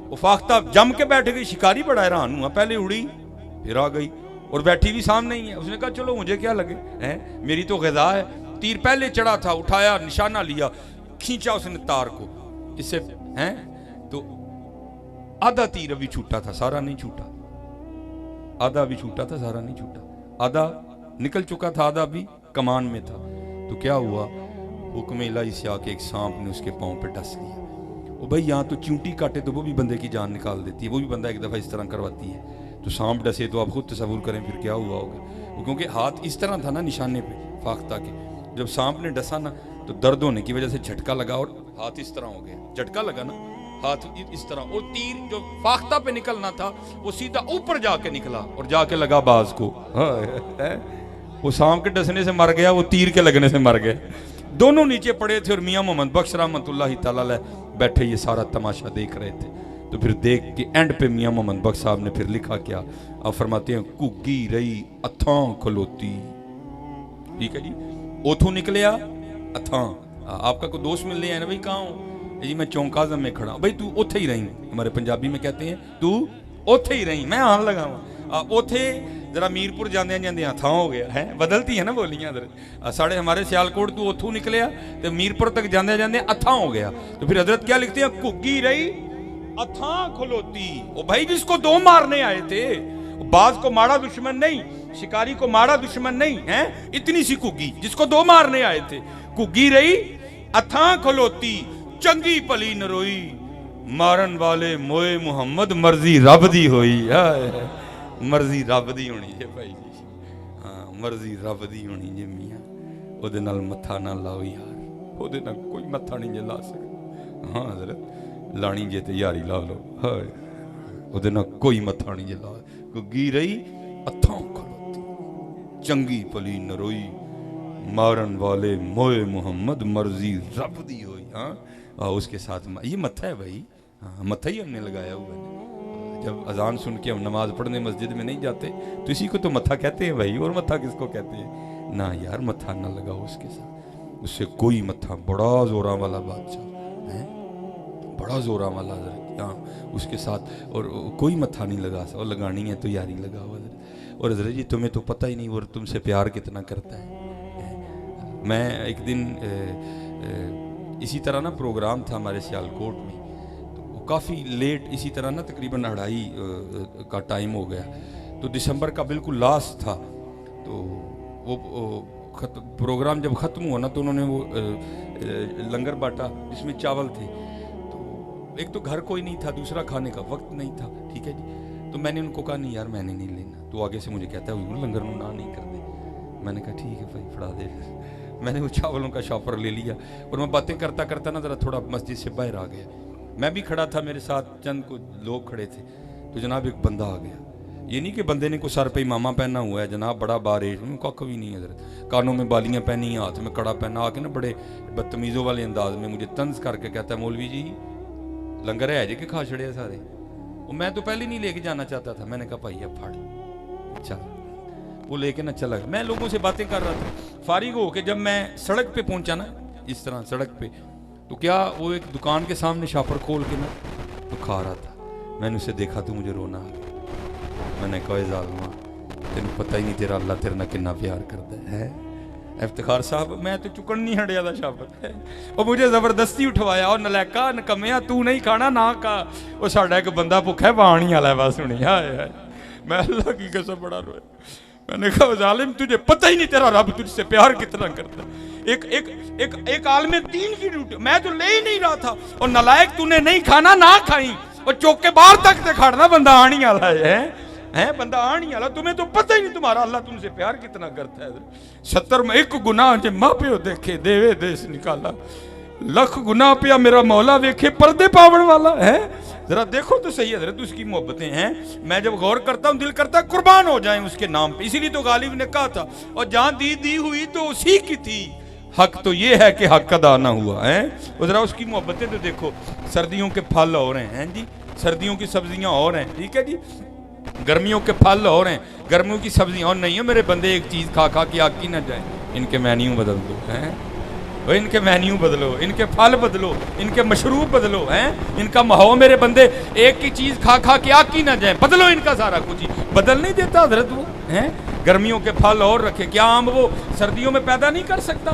وہ فاختہ جم کے بیٹھ گئی, شکاری بڑا حیران ہوا, پہلے اڑی پھر آ گئی اور بیٹھی بھی سامنے ہی ہے. اس نے کہا چلو مجھے کیا لگے ہیں, میری تو غذا ہے. تیر پہلے چڑھا تھا, اٹھایا, نشانہ لیا, کھینچا اس نے تار کو, اس سے ہیں تو آدھا تیر ابھی چھوٹا تھا, سارا نہیں چھوٹا. آدھا ابھی چھوٹا تھا, سارا نہیں چھوٹا. آدھا نکل چکا تھا, آدھا بھی کمان میں تھا. تو کیا ہوا, حکم الہی سے آ کے ایک سانپ نے اس کے پاؤں پہ ڈس لیا. وہ بھائی یہاں تو چونٹی کاٹے تو وہ بھی بندے کی جان نکال دیتی ہے, وہ بھی بندہ ایک دفعہ اس طرح کرواتی ہے. تو سانپ ڈسے تو آپ خود تصور کریں پھر کیا ہوا ہوگا. کیونکہ ہاتھ اس طرح تھا نا نشانے پہ فاختہ کے, جب سانپ نے ڈسا نا تو درد ہونے کی وجہ سے جھٹکا لگا اور ہاتھ اس طرح ہو گیا. جھٹکا لگا نا ہاتھ اس طرح, اور تیر جو فاختہ پہ نکلنا تھا وہ سیدھا اوپر جا کے نکلا اور جا کے لگا باز کو. وہ سانپ کے ڈسنے سے مر گیا, وہ تیر کے لگنے سے مر گیا. دونوں نیچے پڑے تھے اور میاں محمد بخش رحمۃ اللہ تعالی علیہ بیٹھے یہ سارا تماشا دیکھ رہے تھے. تو پھر دیکھ کے اینڈ پہ میاں محمد بخش صاحب نے پھر لکھا کیا, آپ فرماتے ہیں کگی رہی اتھاں کھلوتی. ٹھیک ہے جی, اوتھو نکلیا اتھاں. آپ کا کوئی دوست ملنے آیا نا, بھائی کہاں ہوں جی, میں چونک اعظم میں کھڑا ہوں. بھائی تو اوتھے ہی رہی, ہمارے پنجابی میں کہتے ہیں تو اوتھے ہی رہی, میں آن لگا ہوں. اوتھے ذرا میرپور جاندے جاندے تھاں ہو گیا ہے, بدلتی ہے نا بولیاں ادھر. ساڑھے ہمارے سیالکوٹ تو اوتھو نکلیا تو میرپور تک جاندے جاندے اتھاں ہو گیا. تو پھر حضرت کیا لکھتے ہیں, کگی رہی اتھاں کھلوتی. او بھائی جس کو دو مارنے آئے تھے, باز کو ماڑا دشمن نہیں, شکاری کو ماڑا دشمن نہیں ہے, اتنی سی کگی جس کو دو مارنے آئے تھے. کگی رہی اتھاں کھلوتی, چنگی پلی نروئی, مارن والے موئے محمد, مرضی رب دی ہوئی. مرضی رب دی ہونی جی بھائی جی, ہاں مرضی رب دی ہونی جی میاں. او دے نال متھا نہ لاؤ یار, او دے نال کوئی متھا نہیں جے لا سکتا. ہاں حضرت لانی جے تے یاری لا لو, ہائے او دے نال کوئی متھا نہیں جے لا. کگی رہی اتھاں کھلوتی, چنگی پلی نروئی, مارن والے موئے محمد, مرضی رب دی ہوئی. ہاں اس کے ساتھ یہ متھا ہے بھائی, ہاں متھا ہی ہم نے لگایا ہوا ہے. جب اذان سن کے ہم نماز پڑھنے مسجد میں نہیں جاتے تو اسی کو تو متھا کہتے ہیں بھائی, اور متھا کس کو کہتے ہیں. نہ یار متھا نہ لگاؤ اس کے ساتھ, اس سے کوئی متھا. بڑا زوراں والا بادشاہ ہے, بڑا زوراں والا حضرت, ہاں اس کے ساتھ اور کوئی متھا نہیں لگا سکتا. اور لگانی ہے تو یاری لگاؤ حضرت. اور حضرت جی تمہیں تو پتہ ہی نہیں وہ تم سے پیار کتنا کرتا ہے. میں ایک دن اسی طرح نا پروگرام تھا ہمارے سیالکوٹ میں, تو کافی لیٹ اسی طرح نا تقریباً 2:30 کا ٹائم ہو گیا. تو دسمبر کا بالکل لاسٹ تھا. تو وہ پروگرام جب ختم ہوا نا تو انہوں نے وہ لنگر بانٹا جس میں چاول تھے. تو ایک تو گھر کوئی نہیں تھا, دوسرا کھانے کا وقت نہیں تھا. ٹھیک ہے جی, تو میں نے ان کو کہا نہیں یار میں نے نہیں لینا. تو آگے سے مجھے کہتا ہے لنگر نو نہ نہیں کر دے. میں نے کہا ٹھیک ہے بھائی پڑھا دے. میں نے وہ چاولوں کا شاپر لے لیا اور میں باتیں کرتا کرتا نا ذرا تھوڑا مسجد سے باہر آ گیا. میں بھی کھڑا تھا, میرے ساتھ چند کو لوگ کھڑے تھے. تو جناب ایک بندہ آ گیا. یہ نہیں کہ بندے نے کوئی سر پہ امامہ پہنا ہوا ہے جناب, بڑا باریش, ککھ بھی نہیں حضرت, کانوں میں بالیاں پہنی ہیں, ہاتھ میں کڑا پہنا, آ کے نا بڑے بدتمیزوں والے انداز میں مجھے طنز کر کے کہتا ہے مولوی جی لنگر ہے جی کہ کھا چھڑے سارے. اور میں تو پہلے نہیں لے کے جانا چاہتا تھا. میں نے کہا بھائی اب پھاڑ چل. وہ لے کے نہ چلا گیا. میں لوگوں سے باتیں کر رہا تھا, فارغ ہو کے جب میں سڑک پہ پہنچا نا اس طرح سڑک پہ, تو کیا وہ ایک دکان کے سامنے شاپر کھول کے نا تو کھا رہا تھا. میں نے اسے دیکھا تو مجھے رونا آ گیا. میں نے کہا ظالمہ تینوں پتہ ہی نہیں تیرا اللہ تیرے نہ کتنا پیار کرتا ہے. افتخار صاحب میں تو چکن نہیں ہٹیا تھا شاپر, اور مجھے زبردستی اٹھوایا. اور نلیکا نکمیا تو نہیں کھانا نہ کھا. وہ ساڈا ایک بندہ بھوکا ہے پانی والا ہے بس سنی. ہائے میں اللہ کی قسم بڑا رویا. میں نے کہا ظالم تجھے پتہ ہی نہیں تیرا رب تجھ سے پیار کتنا کرتا ہے. ایک عالم دین کی ڈیوٹی میں تو لے ہی نہیں رہا تھا. اور نلائق تو نے نہیں کھانا نہ کھائیں, اور چوک کے باہر تک تے کھڑنا بندہ آنی والا ہے بندہ آنی والا. تمہیں تو پتہ ہی نہیں تمہارا اللہ تم سے پیار کتنا کرتا ہے. 70 میں ایک گناہ جے ماں پیو دیکھے دیوے دیس نکالا, لکھ گناہ پیا میرا مولا ویکھے پردے پاون والا ہے. ذرا دیکھو تو صحیح حضرت اس کی محبتیں ہیں. میں جب غور کرتا ہوں دل کرتا ہے قربان ہو جائیں اس کے نام پہ. اسی لیے تو غالب نے کہا تھا اور جہاں دی ہوئی تو اسی کی تھی, حق تو یہ ہے کہ حق ادا نہ ہوا ہے. اور ذرا اس کی محبتیں تو دیکھو. سردیوں کے پھل اور ہیں جی, سردیوں کی سبزیاں اور ہیں. ٹھیک ہے جی, گرمیوں کے پھل اور ہیں، گرمیوں کی سبزیاں اور نہیں ہے میرے بندے، ایک چیز کھا کھا کے آگ کی نہ جائیں، ان کے مینیو بدل دو ہیں، ان کے مینیو بدلو، ان کے پھل بدلو، ان کے مشروب بدلو ہیں، ان کا ماحول میرے بندے، ایک ہی چیز کھا کھا کے آگ کی نہ جائیں، بدلو ان کا سارا کچھ ہی، بدل نہیں دیتا حضرت وہ ہیں۔ گرمیوں کے پھل اور رکھے، کیا آم وہ سردیوں میں پیدا نہیں کر سکتا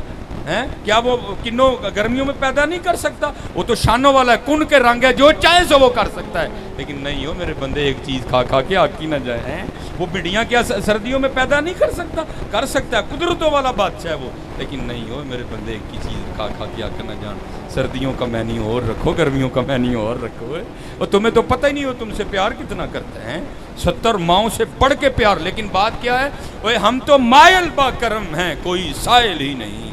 ہیں؟ کیا وہ کنوں گرمیوں میں پیدا نہیں کر سکتا؟ وہ تو شانوں والا ہے، کن کے رنگ ہے، جو چاہے سو وہ کر سکتا ہے، لیکن نہیں ہو میرے بندے ایک چیز کھا کھا کے آگ کی نہ جائے ہیں۔ وہ بڑیاں کیا سردیوں میں پیدا نہیں کر سکتا؟ کر سکتا ہے، قدرتوں والا بادشاہ ہے وہ، لیکن نہیں ہو میرے بندے ایک ہی چیز کھا کھا کے آگ نہ جان۔ سردیوں کا مینیو اور رکھو، گرمیوں کا مینیو اور رکھو، اور تمہیں تو پتہ ہی نہیں ہو تم سے پیار کتنا کرتے ہیں، 70 ماؤں سے بڑھ کے پیار، لیکن بات کیا ہے؟ وہ ہم تو مائل با کرم ہیں، کوئی سائل ہی نہیں،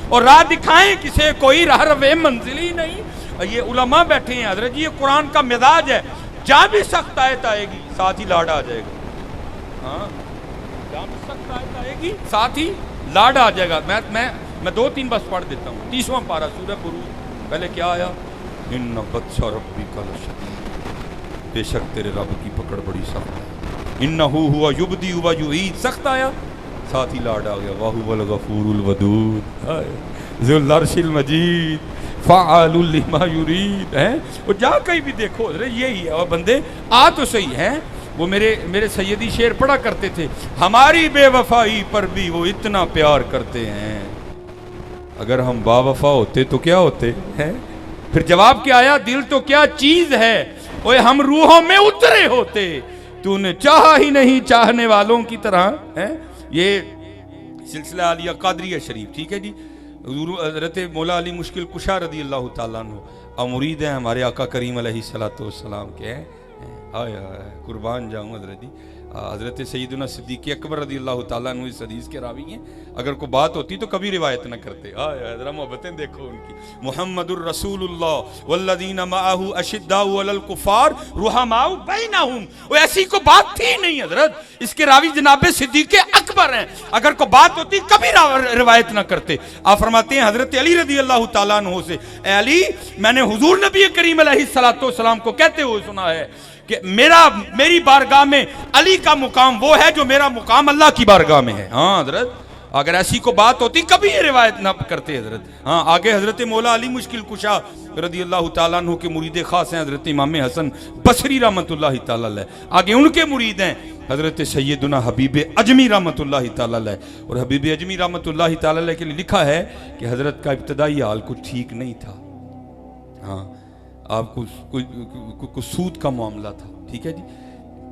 اور راہ دکھائیں کسے، کوئی راہ روے منزل ہی نہیں۔ یہ علماء بیٹھے ہیں حضرت جی، یہ قرآن کا مزاج ہے، جہاں بھی سخت آیت آئے گی ساتھ ہی لاڈ آ جائے گا، ہاں جہاں بھی سخت آیت آئے گی ساتھ ہی لاڈ آ جائے گا۔ میں 2-3 بس پڑھ دیتا ہوں۔ 30واں پارہ سورہ بروج، پہلے کیا آیا؟ ان بطش ربک لشدید، بے شک تیرے رب کی پکڑ بڑی سخت ہے، انہ ہوا یبدی و یعید، سخت آیا ساتھ ہی لاڈ آ گیا، وَهُوَ الْغَفُورُ الْوَدُودُ ذُو الْعَرْشِ الْمَجِيدُ فَعَّالٌ لِمَا يُرِيدُ ہیں۔ وہ جا کہیں بھی دیکھو یہی ہے، اور بندے آ تو صحیح ہیں۔ وہ میرے سیدی شعر پڑھا کرتے تھے، ہماری بے وفائی پر بھی وہ اتنا پیار کرتے ہیں، اگر ہم با وفا ہوتے تو کیا ہوتے ہیں؟ پھر جواب کیا آیا؟ دل تو کیا چیز ہے، اوے ہم روحوں میں اترے ہوتے، تو نے چاہا ہی نہیں چاہنے والوں کی طرح ہیں۔ یہ سلسلہ عالیہ قادریہ شریف، ٹھیک ہے جی، حضرت مولا علی مشکل کشا رضی اللہ تعالیٰ عنہ مرید ہیں ہمارے آقا کریم علیہ السلام کے ہیں، آئے قربان جاؤں حضرت جی۔ حضرت سیدنا صدیق اکبر رضی اللہ تعالیٰ عنہ اس حدیث کے راوی ہیں، اگر کوئی بات ہوتی تو کبھی روایت نہ کرتے۔ ذرا محبتیں دیکھو ان کی، محمد الرسول اللہ والذین معہ اشداء علی الکفار رحماء بینہم، وہ ایسی کوئی بات تھی نہیں حضرت، اس کے راوی جناب صدیق اکبر ہیں، اگر کوئی بات ہوتی کبھی روایت نہ کرتے۔ آپ فرماتے ہیں حضرت علی رضی اللہ تعالیٰ عنہ سے، اے علی میں نے حضور نبی کریم علیہ السلام کو کہتے ہوئے سنا ہے کہ میری بارگاہ میں علی کا مقام وہ ہے جو میرا مقام اللہ کی بارگاہ میں ہے۔ ہاں حضرت، اگر ایسی کو بات ہوتی کبھی یہ روایت نہ کرتے حضرت۔ ہاں آگے حضرت مولا علی مشکل کشا رضی اللہ تعالیٰ عنہ کے مرید خاص ہیں حضرت امام حسن بصری رحمۃ اللہ تعالیٰ علیہ، آگے ان کے مرید ہیں حضرت سیدنا حبیب اجمی رحمۃ اللہ تعالیٰ علیہ، اور حبیب اجمی رحمۃ اللہ تعالیٰ علیہ کے لیے لکھا ہے کہ حضرت کا ابتدائی حال کچھ ٹھیک نہیں تھا، ہاں آپ کو سود کا معاملہ تھا، ٹھیک ہے جی،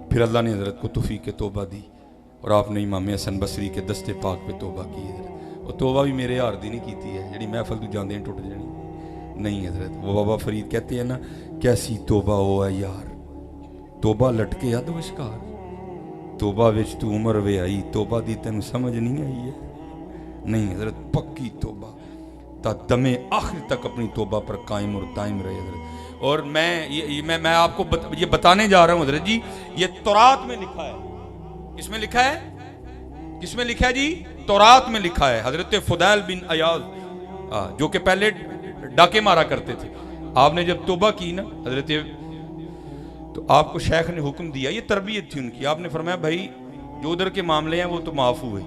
پھر اللہ نے حضرت کو توفیق توبہ دی، اور آپ نے امام حسن بصری کے دستے پاک پہ توبہ کی ہے، اور توبہ بھی میرے یار دی نہیں کیتی ہے جڑی محفل تو جاندے ہیں ٹوٹ جانی نہیں حضرت۔ وہ بابا فرید کہتے ہیں نا، کیسی توبہ ہوا یار، توبہ لٹکے ید وشکار، توبہ وچ تو عمر وے آئی، توبہ دی تینوں سمجھ نہیں آئی ہے، نہیں حضرت پکی توبہ تا دم آخر تک اپنی توبہ پر قائم اور دائم رہے حضرت۔ اور میں آپ کو یہ بتانے جا رہا ہوں حضرت جی، یہ تورات میں لکھا ہے، کس میں لکھا ہے؟ کس میں لکھا ہے جی؟ تورات میں لکھا ہے۔ حضرت فضیل بن عیاض جو کہ پہلے ڈاکے مارا کرتے تھے، آپ نے جب توبہ کی نا حضرت، تو آپ کو شیخ نے حکم دیا، یہ تربیت تھی ان کی، آپ نے فرمایا بھائی جو ادھر کے معاملے ہیں وہ تو معاف ہوئے،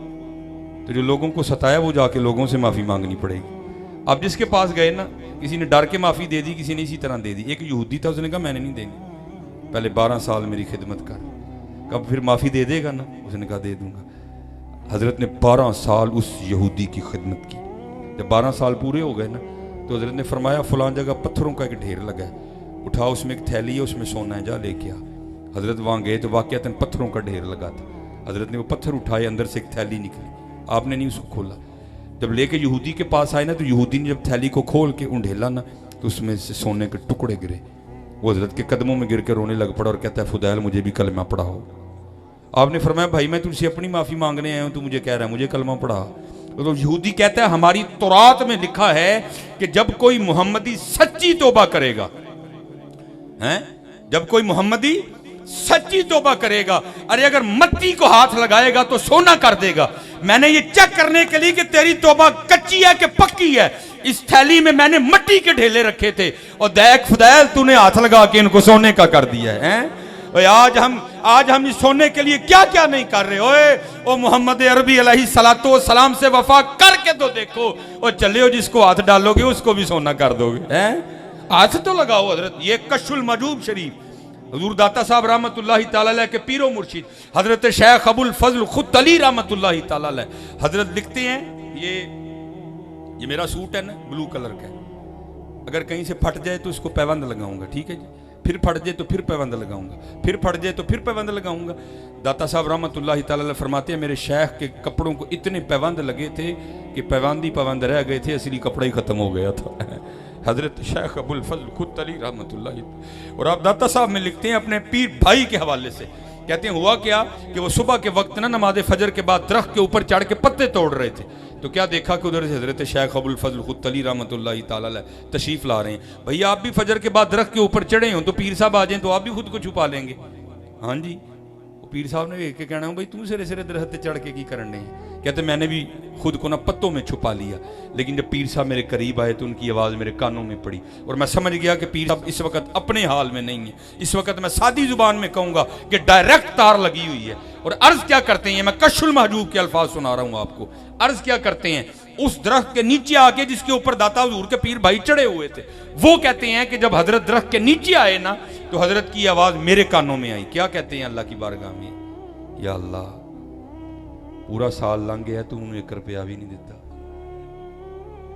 تو جو لوگوں کو ستایا وہ جا کے لوگوں سے معافی مانگنی پڑے گی۔ آپ جس کے پاس گئے نا، کسی نے ڈر کے معافی دے دی، کسی نے اسی طرح دے دی، ایک یہودی تھا، اس نے کہا میں نے نہیں دینی، پہلے 12 سال میری خدمت کر، کب پھر معافی دے دے گا نا؟ اس نے کہا دے دوں گا۔ حضرت نے 12 سال اس یہودی کی خدمت کی، جب 12 سال پورے ہو گئے نا تو حضرت نے فرمایا فلاں جگہ پتھروں کا ایک ڈھیر لگا ہے، اٹھا اس میں ایک تھیلی ہے، اس میں سونا ہے، جا لے کے آ۔ حضرت وہاں گئے تو واقعتاً پتھروں کا ڈھیر لگا تھا، حضرت نے وہ پتھر اٹھائے، اندر سے ایک تھیلی نکلی، آپ نے نہیں اس کو کھولا، جب لے کے یہودی کے پاس آئے نا تو یہودی نے جب تھیلی کو کھول کے انڈھیلا نا تو اس میں سے سونے کے ٹکڑے گرے، وہ حضرت کے قدموں میں گر کے رونے لگ پڑا اور کہتا ہے فضیل مجھے بھی کلمہ پڑھاؤ۔ آپ نے فرمایا بھائی میں تجھ سے اپنی معافی مانگنے آیا ہوں، تو مجھے کہہ رہا ہے مجھے کلمہ پڑھا۔ تو یہودی کہتا ہے ہماری تورات میں لکھا ہے کہ جب کوئی محمدی سچی توبہ کرے گا، جب کوئی محمدی سچی توبہ کرے گا، ارے اگر مٹی کو ہاتھ لگائے گا تو سونا کر دے گا۔ میں نے یہ چیک کرنے کے لیے کہ تیری توبہ کچی ہے کہ پکی ہے، اس تھیلی میں میں نے مٹی کے ڈھیلے رکھے تھے، اور دیکھ فضیل تو نے ہاتھ لگا کے ان کو سونے کا کر دیا ہے۔ آج ہم اس سونے کے لیے کیا کیا نہیں کر رہے ہوئے. او محمد عربی علیہ السلام سے وفا کر کے تو دیکھو. اور چلے ہو جس کو ہاتھ ڈالو گے اس کو بھی سونا کر دو گے. ہاتھ تو لگاؤ حضرت. یہ کشف المحجوب شریف حضور داتا صاحب رحمت اللہ تعالی علیہ کے پیر و مرشد حضرت شیخ ابو الفضل خود علی رحمت اللہ تعالی علیہ حضرت لکھتے ہیں. یہ میرا سوٹ ہے نا بلو کلر کا ہے, اگر کہیں سے پھٹ جائے تو اس کو پیوند لگاؤں گا, ٹھیک ہے جی. پھر پھٹ جائے تو پھر پیوند لگاؤں گا, پھر پھٹ جائے تو پھر پیوند لگاؤں گا. داتا صاحب رحمت اللہ تعالی علیہ فرماتے ہیں میرے شیخ کے کپڑوں کو اتنے پیوند لگے تھے کہ پیوند رہ گئے تھے, اصلی کپڑا ہی ختم ہو گیا تھا. حضرت شیخ ابو الفضل خود علی رحمت اللہ. اور آپ داتا صاحب میں لکھتے ہیں اپنے پیر بھائی کے حوالے سے, کہتے ہیں ہوا کیا کہ وہ صبح کے وقت نا نماز فجر کے بعد درخت کے اوپر چڑھ کے پتے توڑ رہے تھے. تو کیا دیکھا کہ ادھر سے حضرت شیخ ابو الفضل خود علی رحمت اللہ تعالی علیہ تشریف لا رہے ہیں. بھئی آپ بھی فجر کے بعد درخت کے اوپر چڑھے ہوں تو پیر صاحب آ جائیں تو آپ بھی خود کو چھپا لیں گے. ہاں جی, پیر صاحب نے ایک کے کہنا بھئی تم سرے سرے درخت چڑھ کے کی کرنے ہیں. کہتے میں نے بھی خود کو نا پتوں میں چھپا لیا, لیکن جب پیر صاحب میرے قریب آئے تو ان کی آواز میرے کانوں میں پڑی اور میں سمجھ گیا کہ پیر صاحب اس وقت اپنے حال میں نہیں ہیں. اس وقت میں سادی زبان میں کہوں گا کہ ڈائریکٹ تار لگی ہوئی ہے. اور عرض کیا کرتے ہیں, میں کشف المحجوب کے الفاظ سنا رہا ہوں آپ کو. عرض کیا کرتے ہیں, اس درخت کے نیچے آ کے جس کے اوپر داتا حضور کے پیر بھائی چڑھے ہوئے تھے, وہ کہتے ہیں کہ جب حضرت درخت کے نیچے آئے نا تو حضرت کی آواز میرے کانوں میں آئی. کیا کہتے ہیں اللہ کی بارگاہ میں, یا اللہ پورا سال لنگ گیا تو انہوں نے 1 روپیہ بھی نہیں دیتا.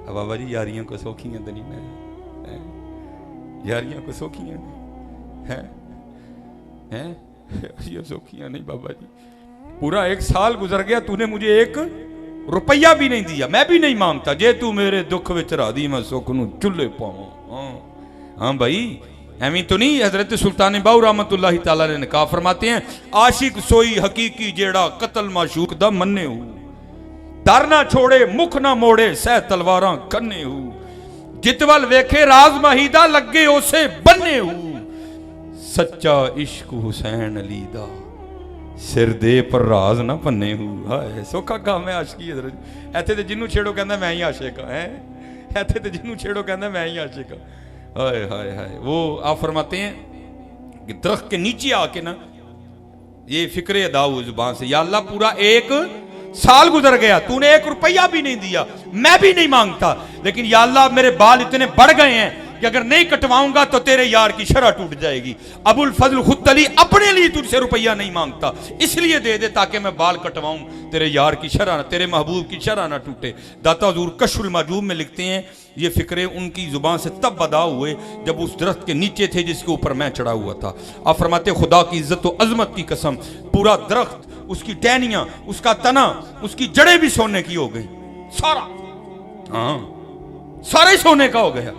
اب بابا جی یاریاں کو سوکھیاں تو نہیں میں, یاریاں کو سوکھیاں ہیں یہ سوکھیاں نہیں بابا جی. پورا 1 سال گزر گیا تو نے مجھے 1 روپیہ بھی نہیں دیا, میں بھی نہیں مانگتا. جے تو میرے دکھ وچ را دی میں سکھ نو چلے پاواں. ہاں بھائی ایویں تو نہیں. حضرت سلطان باؤ رحمت اللہ تعالی نے کہا, فرماتے ہیں عاشق سوئی حقیقی جیڑا قتل معشوق دا مننے ہو, در نہ چھوڑے مکھ نہ موڑے سہ تلواراں کنے ہو, جتول ویکھے راز مہیدہ لگے اسے بننے ہو, سچا عشق حسین علی دا سر دے پر راز نہ پنے ہو. ہائے سوکھا کام ہے عاشقی حضرت. ایتھے تے جنوں چھیڑو کہندا میں ہی عاشق ہاں, ایتھے تے جنوں چھیڑو کہندا میں ہی عاشق ہاں. ہائے ہائے ہائے. وہ آپ فرماتے ہیں کہ درخت کے نیچے آ کے نا یہ فکر ادا ہوئی زبان سے, یا اللہ پورا 1 سال گزر گیا تو نے 1 روپیہ بھی نہیں دیا, میں بھی نہیں مانگتا, لیکن یا اللہ میرے بال اتنے بڑھ گئے ہیں کہ اگر نہیں کٹواؤں گا تو تیرے یار کی شرح ٹوٹ جائے گی. ابو الفضل خود علی اپنے لیے تجھ سے روپیہ نہیں مانگتا, اس لیے دے دے تاکہ میں بال کٹواؤں, تیرے یار کی شرح, تیرے محبوب کی شرح نہ ٹوٹے. داتا حضور کشف المحجوب میں لکھتے ہیں یہ فکرے ان کی زبان سے تب ادا ہوئے جب اس درخت کے نیچے تھے جس کے اوپر میں چڑھا ہوا تھا. آپ فرماتے خدا کی عزت و عظمت کی قسم, پورا درخت, اس کی ٹہنیاں, اس کا تنا, اس کی جڑیں بھی سونے کی ہو گئی, سارا, ہاں سارے سونے کا ہو گیا.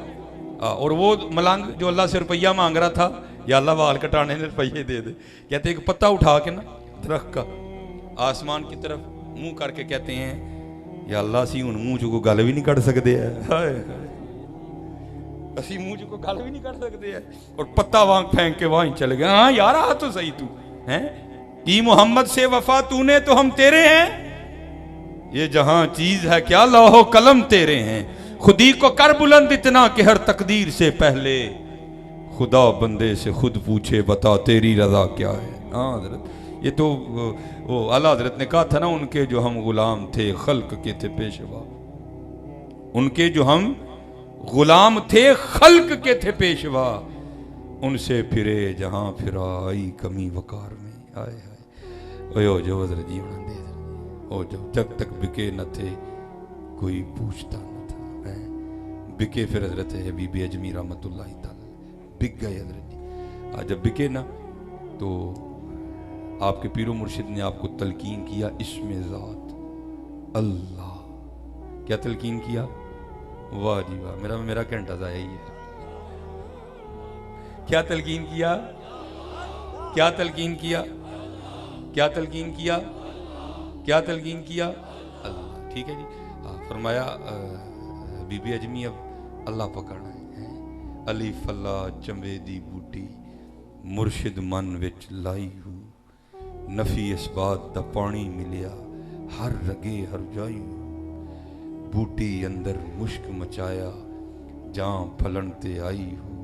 اور وہ ملنگ جو اللہ سے روپیہ مانگ رہا تھا, یا اللہ بال کٹانے نے روپیے دے دے. کہتے ہیں ایک پتہ اٹھا کے نا درخت کا آسمان کی طرف منہ کر کے کہتے ہیں یا اللہ سی ہن منہ چ کوئی گل بھی نہیں کر سکتے ہے, اسی منہ چ کوئی گل بھی نہیں کر سکتے ہے. اور پتہ وانگ پھینک کے وہیں چلے گئے. ہاں یار آ تو صحیح تو ہیں کی محمد سے وفا تو نے تو ہم تیرے ہیں, یہ جہاں چیز ہے کیا لوح و قلم تیرے ہیں, خودی کو کر بلند اتنا کہ ہر تقدیر سے پہلے خدا بندے سے خود پوچھے بتا تیری رضا کیا ہے. ہاں حضرت یہ تو وہ اعلیٰ حضرت نے کہا تھا نا, ان کے جو ہم غلام تھے خلق کے تھے پیشوا, ان کے جو ہم غلام تھے خلق کے تھے پیشوا, ان سے پھرے جہاں پھرا آئی کمی وقار میں. آئے آئے او جو حضرت جی انہوں نے او جو جب تک بکے نہ تھے کوئی پوچھتا نہ تھا, بکے پھر حضرت حبیب اجمی رحمت اللہ تعالی بک گئے حضرت جی. آج جب بکے نا تو آپ کے پیر و مرشد نے آپ کو تلقین کیا اسم ذات اللہ. کیا تلقین کیا؟ واہ جی واہ, میرا گھنٹہ ضائع ہی ہے. کیا تلقین کیا؟ کیا تلقین کیا؟ کیا تلقین کیا؟ کیا تلقین کیا؟ اللہ. ٹھیک ہے جی. فرمایا بی بی اجمی اب اللہ پکڑنا ہے. الف اللہ چمبے دی بوٹی مرشد من وچ لائی ہو, نفی اس بات دا پانی ملیا ہر رگے ہر جائی ہو, بوٹی اندر مشک مچایا جاں پھلن تے آئی ہو,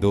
2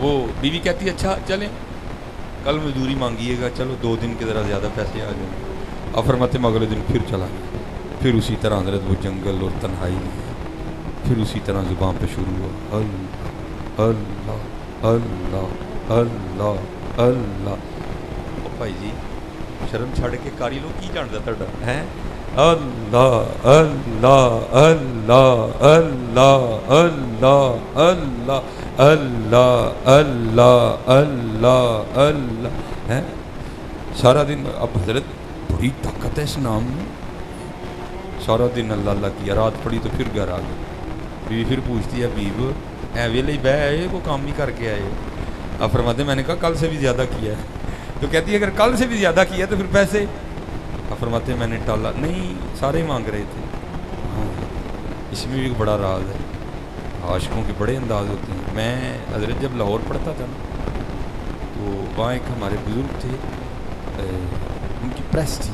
وہ بیوی کہتی ہے اچھا چلیں کل مزدوری مانگیے گا, چلو 2 دن کے ذرا زیادہ پیسے آ جائیں گے. اب فرماتے میں اگلے دن پھر چلا گیا, پھر اسی طرح حضرت وہ جنگل اور تنہائی, پھر اسی طرح زبان پہ شروع ہوا اللہ اللہ اللہ اللہ. او بھائی جی شرم چھڑ کے کاری لو کی جاندا تہاڈا ہے, اللہ اللہ اللہ اللہ اللہ اللہ اللہ اللہ اللہ اللہ ہے سارا دن. اب حضرت بڑی طاقت ہے اس نام میں, سارا دن اللہ اللہ کیا, رات پڑی تو پھر گھر آ گئی. بیوی پھر پوچھتی ہے حبیب اے ویلے ہی بہ آئے کو کام ہی کر کے آئے. اب فرماتے میں نے کہا کل سے بھی زیادہ کیا ہے. تو کہتی ہے اگر کل سے بھی زیادہ کیا تو پھر پیسے. اب فرماتے میں نے ٹالا, نہیں سارے مانگ رہے تھے. ہاں اس میں بھی بڑا راز ہے, عاشقوں کے بڑے انداز ہوتے ہیں. میں حضرت جب لاہور پڑھتا تھا نا تو وہاں ایک ہمارے بزرگ تھے, ان کی پریس تھی,